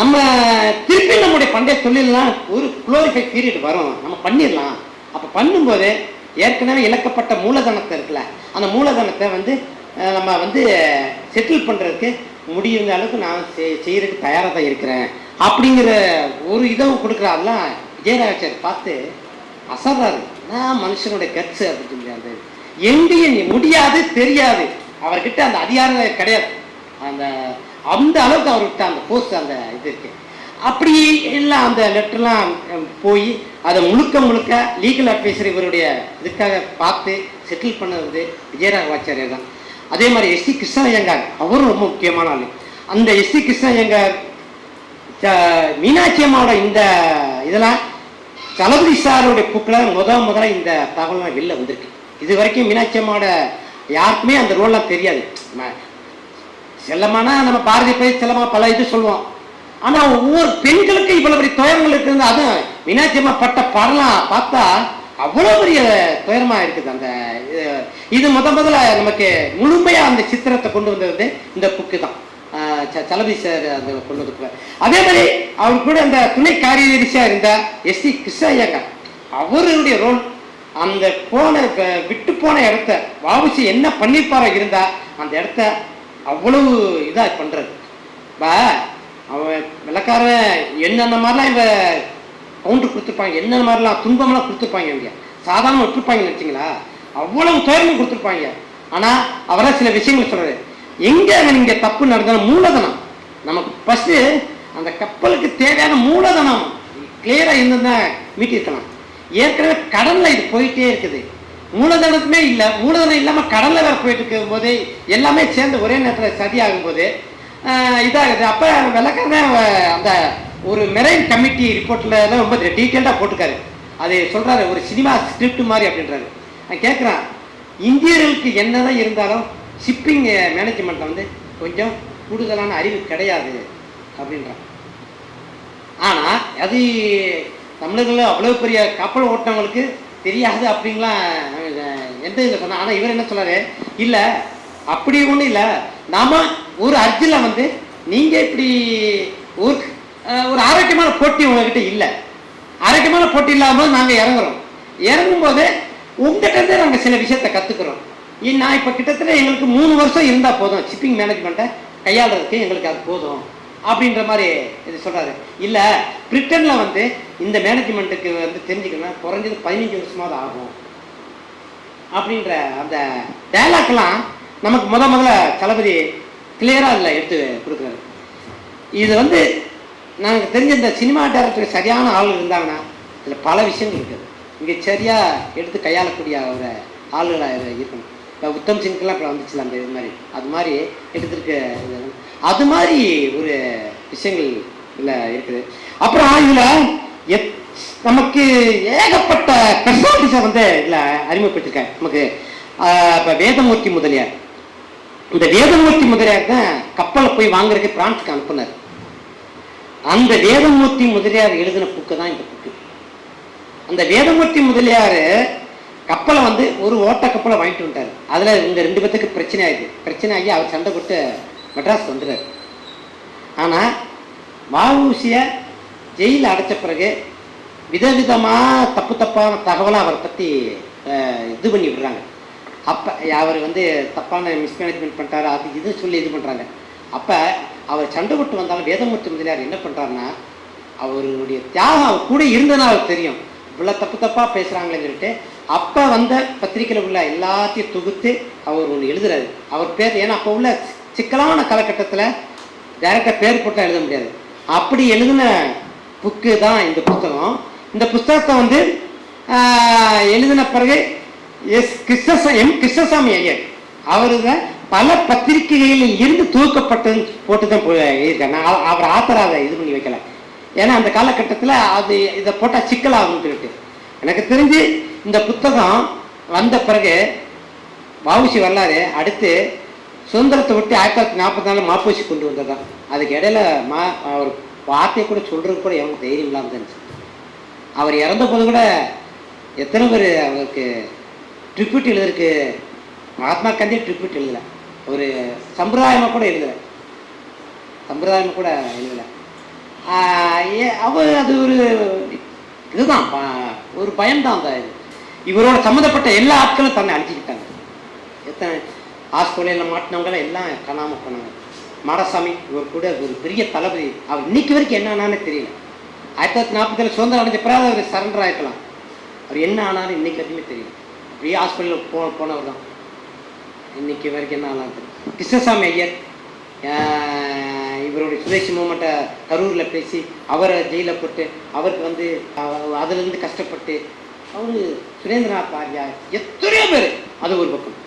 நம்ம திருப்பி நம்முடைய பண்டைய தொழிலாம் ஒரு குளோரிஃபை பீரியட் வரும், நம்ம பண்ணிடலாம். அப்ப பண்ணும்போது ஏற்கனவே இழக்கப்பட்ட மூலதனத்தை இருக்குல்ல, அந்த மூலதனத்தை வந்து நம்ம வந்து செட்டில் பண்றதுக்கு முடியுங்க அளவுக்கு நான் செய்யறதுக்கு தயாராக தான் இருக்கிறேன் அப்படிங்கிற ஒரு இதை கொடுக்குறாருலாம். விஜயராஜாச்சாரி பார்த்து அசர்றாரு, நான் மனுஷனுடைய கட்சு அப்படின்னு சொல்லி, எங்கேயும் முடியாது தெரியாது, அவர்கிட்ட அந்த அதிகாரம் கிடையாது, அந்த அளவுக்கு அவர்கிட்ட அந்த போஸ்ட் அந்த இது இருக்கு. அப்படி எல்லாம் அந்த லெட்டர்லாம் போய் அதை முழுக்க லீகல் அட்வைசர் இவருடைய இதுக்காக பார்த்து செட்டில் பண்ணது விஜயராகவாச்சாரியர் தான். அதே மாதிரி எஸ்.சி. கிருஷ்ண ஐயங்கார், அவரும் ரொம்ப முக்கியமான ஆளு. அந்த எஸ்.சி. கிருஷ்ண ஐயங்கார் மீனாட்சி அம்மாவோட இந்த இதெல்லாம் தளபதி சாருடைய புக்கில் முதல்ல இந்த தகவலாம் வெளில வந்திருக்கு. இது வரைக்கும் மீனாட்சி அம்மாவோட யாருக்குமே அந்த ரோல்லாம் தெரியாது. செல்லமானா நம்ம பாரதி போய் செல்லமா பல இது சொல்லுவோம், ஆனா ஒவ்வொரு பெண்களுக்கு இவ்வளவு பெரிய துயரங்கள் இருக்குது. அதுவும் மீனாட்சி அம்மா பட்ட படலாம் பார்த்தா அவ்வளவு பெரிய துயரமா இருக்குது. அந்த இது முதல்ல நமக்கு முழுமையா அந்த சித்திரத்தை கொண்டு வந்தது இந்த புக்கு தான், தளபதி சார் அந்த கொண்டு வந்து. அதே மாதிரி அவர் கூட அந்த துணை காரியதரிசியா இருந்த எஸ்.சி. கிருஷ்ண ஐயங்கார், அவருடைய ரோல் அந்த விட்டு போன இடத்த வாவுசி என்ன பண்ணிருப்பாரோ இருந்தா அந்த இடத்த அவ்வளவு இதா பண்றது. அவன் விளக்காரன் என்னென்ன மாதிரிலாம் இவ கவுண்டர் கொடுத்துருப்பாங்க, என்னென்ன மாதிரிலாம் துன்பம்லாம் கொடுத்துருப்பாங்க. இவங்க சாதாரண விட்டுருப்பாங்கன்னு நினைச்சிங்களா, அவ்வளவு துயரமும் கொடுத்துருப்பாங்க. ஆனா அவரா சில விஷயங்கள் சொல்றாரு, எங்க இங்க தப்பு நடந்தாலும் மூலதனம் நமக்கு ஃபர்ஸ்ட் அந்த கப்பலுக்கு தேவையான மூலதனம் கிளியரா இருந்ததுதான் மீட்டிருக்கலாம். ஏற்கனவே கடல்ல இது போயிட்டே இருக்குது, மூலதனத்துமே இல்லை, மூலதனம் இல்லாமல் கடல்ல வேற போயிட்டு இருக்கும் போது எல்லாமே சேர்ந்து ஒரே நேரத்தில் சதியாகும் போது இதாகுது. அப்போ விளக்கமே அந்த ஒரு மெரைன் கமிட்டி ரிப்போர்ட்ல ரொம்ப டீட்டெயில்டாக போட்டுக்காரு. அது சொல்றாரு ஒரு சினிமா ஸ்கிரிப்ட் மாதிரி அப்படின்றாரு. நான் கேட்குறேன், இந்தியர்களுக்கு என்னதான் இருந்தாலும் ஷிப்பிங் மேனேஜ்மெண்ட்ல வந்து கொஞ்சம் கூடுதலான அறிவு கிடையாது அப்படின்றான். ஆனா அது தமிழர்கள் அவ்வளவு பெரிய கப்பல் ஓட்டினவங்களுக்கு தெரியாது அப்படின்லாம் எந்த இதில் சொன்னா. ஆனா இவர் என்ன சொல்றாரு, இல்ல அப்படி ஒன்றும் இல்லை, நாம ஒரு அர்ஜில் வந்து நீங்க இப்படி ஒரு ஆரோக்கியமான போட்டி உங்ககிட்ட இல்லை, ஆரோக்கியமான போட்டி இல்லாமல் நாங்கள் இறங்குறோம், இறங்கும்போது உங்ககிட்ட இருந்து நாங்கள் சில விஷயத்தை கற்றுக்குறோம். நான் இப்போ கிட்டத்தட்ட எங்களுக்கு 3 வருஷம் இருந்தால் போதும் ஷிப்பிங் மேனேஜ்மெண்ட்டை கையாளுறதுக்கு, எங்களுக்கு அது போதும் அப்படின்ற மாதிரி இது சொல்கிறாரு. இல்லை பிரிட்டனில் வந்து இந்த மேனேஜ்மெண்ட்டுக்கு வந்து தெரிஞ்சுக்கணும் குறைஞ்சது 15 வருஷமாவது ஆகும் அப்படின்ற அந்த டைலாக்லாம் நமக்கு முதல்ல தளபதி கிளியராக அதில் எடுத்து கொடுக்குறாரு. இது வந்து நாங்கள் தெரிஞ்ச இந்த சினிமா டைரக்டருக்கு சரியான ஆள் இருந்தாங்கன்னா இதில் பல விஷயங்கள் இருக்குது, இங்கே சரியாக எடுத்து கையாளக்கூடிய ஒரு ஆளுகளாக இருக்கணும். இப்போ உத்தம் சிங்க்கெல்லாம் இப்போ வந்துச்சுல அந்த இது மாதிரி, அது மாதிரி எடுத்துருக்க அது மாதிரி ஒரு விஷயங்கள் இதில் இருக்குது. அப்புறம் இதில் நமக்கு ஏகப்பட்ட பர்சனாலிட்டிஸை வந்து இதில் அறிமுகப்படுத்திருக்காங்க. நமக்கு இப்போ வேதமூர்த்தி முதலியார், இந்த வேதமூர்த்தி முதலியார் தான் கப்பலை போய் வாங்குறதுக்கு பிரான்ஸுக்கு அனுப்புனார். அந்த வேதமூர்த்தி முதலியார் எழுதின புக்கு தான் இந்த புக்கு. அந்த வேதமூர்த்தி முதலியார் கப்பலை வந்து ஒரு ஓட்ட கப்பலை வாங்கிட்டு வந்துட்டார். அதில் இந்த 2 பேத்துக்கு பிரச்சனை ஆகிடுது. பிரச்சனை ஆகி அவர் சண்டை போட்டு மெட்ராஸ் வந்துடுறாரு. ஆனால் வஉசியை ஜெயிலில் அடைச்ச பிறகு விதவிதமாக தப்பான தகவலை அவரை பற்றி இது பண்ணி விடுறாங்க. அப்போ அவர் வந்து தப்பான மிஸ்மேனேஜ்மெண்ட் பண்ணிட்டாரு, அது இது சொல்லி இது பண்ணுறாங்க. அப்போ அவர் சண்டை போட்டு வந்தாலும் வேதமூர்த்தி முதலியார் என்ன பண்ணுறாருன்னா, அவருடைய தியாகம் அவர் கூட இருந்ததுன்னா அவருக்கு தெரியும் இவ்வளோ தப்பாக பேசுகிறாங்களேன்னு சொல்லிட்டு அப்போ வந்த பத்திரிக்கையில் உள்ள எல்லாத்தையும் தொகுத்து அவர் ஒன்று எழுதுறாரு. அவர் பேர், ஏன்னா அப்போ உள்ள சிக்கலான காலகட்டத்தில் டைரெக்டாக பேர் போட்டால் எழுத முடியாது, அப்படி எழுதின புக்கு தான் இந்த புத்தகம். இந்த புத்தகத்தை வந்து எழுதின பிறகு கிருஷ்ணசாமி ஐயர் அவரு தான் பல பத்திரிகைகளில் இருந்து தூக்கப்பட்டு போட்டு தான் எழுதியிருக்காரு. நான் அவர் ஆத்தராக இது பண்ணி வைக்கல, ஏன்னா அந்த காலகட்டத்தில் அது இதை போட்டால் சிக்கலாகும்னு சொல்லிட்டு. எனக்கு தெரிஞ்சு இந்த புத்தகம் வந்த பிறகு வஉசி வரலாறு அடுத்து சுதந்திரத்தை விட்டு 1944 மாப்போசி கொண்டு வந்ததான். அதுக்கு இடையில ஒரு வார்த்தையை கூட சொல்றதுக்கு கூட எவனுக்கு தைரியம் இல்லாமல் இருந்துச்சு. அவர் இறந்த போது கூட எத்தனை பேர் அவருக்கு ட்ரிபியூட் எழுதுறதுக்கு மகாத்மா காந்தி ட்ரிபியூட் எழுதலை, ஒரு சம்பிரதாயமாக கூட எழுதலை, சம்பிரதாயமாக கூட எழுதலை. அவர் அது ஒரு இதுதான், ஒரு பயம்தான். அந்த இவரோட சம்மந்தப்பட்ட எல்லா ஆட்களும் தன்னை அழிச்சிக்கிட்டாங்க. எத்தனை ஆஸ்திரேலியாவில் மாட்டினவங்களாம் எல்லாம் காணாமல் போனாங்க. மாடசாமி இவர் கூட ஒரு பெரிய தளபதி, அவர் இன்னைக்கு வரைக்கும் என்ன ஆனான்னு தெரியல. 1947 சுதந்திரம் அடைஞ்ச பிறகு அவர் சரண்டர் ஆகிக்கலாம், அவர் என்ன ஆனாலும் இன்னைக்கு வரைக்குமே தெரியல. அப்படியே ஹாஸ்பிட்டலில் போனவர் தான், இன்னைக்கு வரைக்கும் என்ன ஆனாலும் தெரியும். கிருஷ்ணசாமி ஐயர் இவருடைய சுதேசி மூமெண்ட்டை கரூரில் பேசி அவரை ஜெயிலில் போட்டு அவருக்கு வந்து அதுலேருந்து கஷ்டப்பட்டு அவர் சுரேந்திரநாத் ஆரியா எத்தனையோ பேர், அது ஒரு பக்கம்.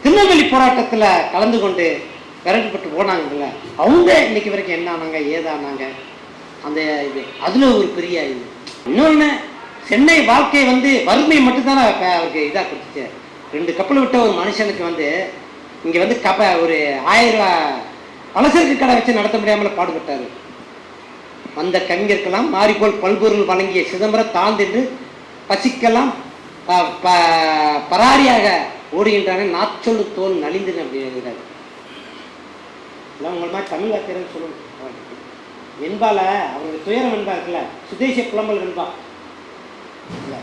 திருநெல்வேலி போராட்டத்தில் கலந்து கொண்டு விரட்டப்பட்டு போனாங்கல்ல, அவங்க இன்னைக்கு வரைக்கும் என்ன ஆனாங்க ஏதானாங்க, அந்த இது அதில் ஒரு பெரிய இது. இன்னொன்று, சென்னை வாழ்க்கை வந்து வறுமை மட்டும்தானே அவருக்கு இதாக கொடுத்துச்சு. 2 கப்பல் விட்ட ஒரு மனுஷனுக்கு வந்து இங்கே வந்து ஒரு 1000 ரூபா பலசரக்கு கடை வச்சு நடத்த முடியாமல் பாடுபட்டார். வந்த கவிஞருக்கெல்லாம் மாறிப்போல் பல்பொருள் வழங்கிய சிதம்பரம் தாழ்ந்து பசிக்கெல்லாம் பராரியாக ஓடுகின்றானே நாச்சொல்லு தோல் நலிந்துன்னு அப்படிங்கிறாரு. இல்லை உங்கள் மாதிரி தமிழ் வார்த்தைன்னு சொல்லணும். வெண்பால அவருடைய துயரம் வெண்பா இருக்குல்ல, சுதேசிய புலம்பல் வெண்பா இல்லை,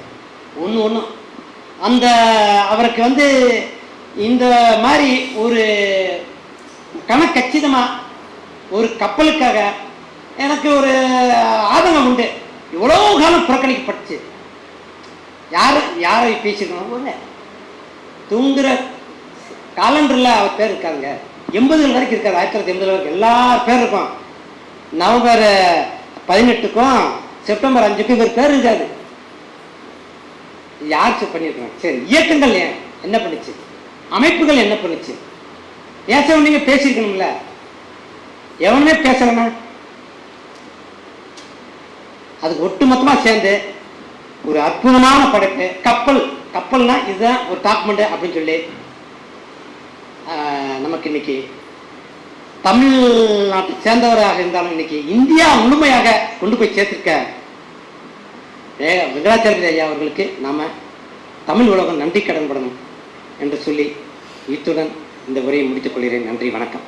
ஒன்றும் அந்த அவருக்கு வந்து இந்த மாதிரி ஒரு கணக்கச்சிதமாக ஒரு கப்பலுக்காக எனக்கு ஒரு ஆதங்கம் உண்டு. இவ்வளோ காலம் புறக்கணிக்கப்பட்டுச்சு. யாரை பேசிக்கணும், தூங்குற காலண்டரில் அவர் பேர் இருக்காங்க, 80 வரைக்கும் இருக்காது, 1980 வரைக்கும் எல்லா பேர் இருக்கும். நவம்பர் 18க்கும் செப்டம்பர் 5க்கும் இவர் பேர் இருக்காது. யார் பண்ணியிருக்காங்க? சரி, இயக்கங்கள் என்ன பண்ணுச்சு, அமைப்புகள் என்ன பண்ணுச்சு, பேச நீங்க பேசியிருக்கணும்ல. எவனுமே பேசலன்னா அதுக்கு ஒட்டுமொத்தமா சேர்ந்து ஒரு அற்புதமான படைப்பு கப்பல்னா இதுதான் ஒரு டாக்குமெண்ட் அப்படின்னு சொல்லி நமக்கு இன்னைக்கு தமிழ்நாட்டை சேர்ந்தவராக இருந்தாலும் இன்னைக்கு இந்தியா முழுமையாக கொண்டு போய் சேர்த்திருக்க வெங்கடாச்சலபதி ஐயா அவர்களுக்கு நாம தமிழ் உலகம் நன்றி கடன் படணும் என்று சொல்லி இத்துடன் இந்த உரையை முடித்துக் கொள்கிறேன். நன்றி, வணக்கம்.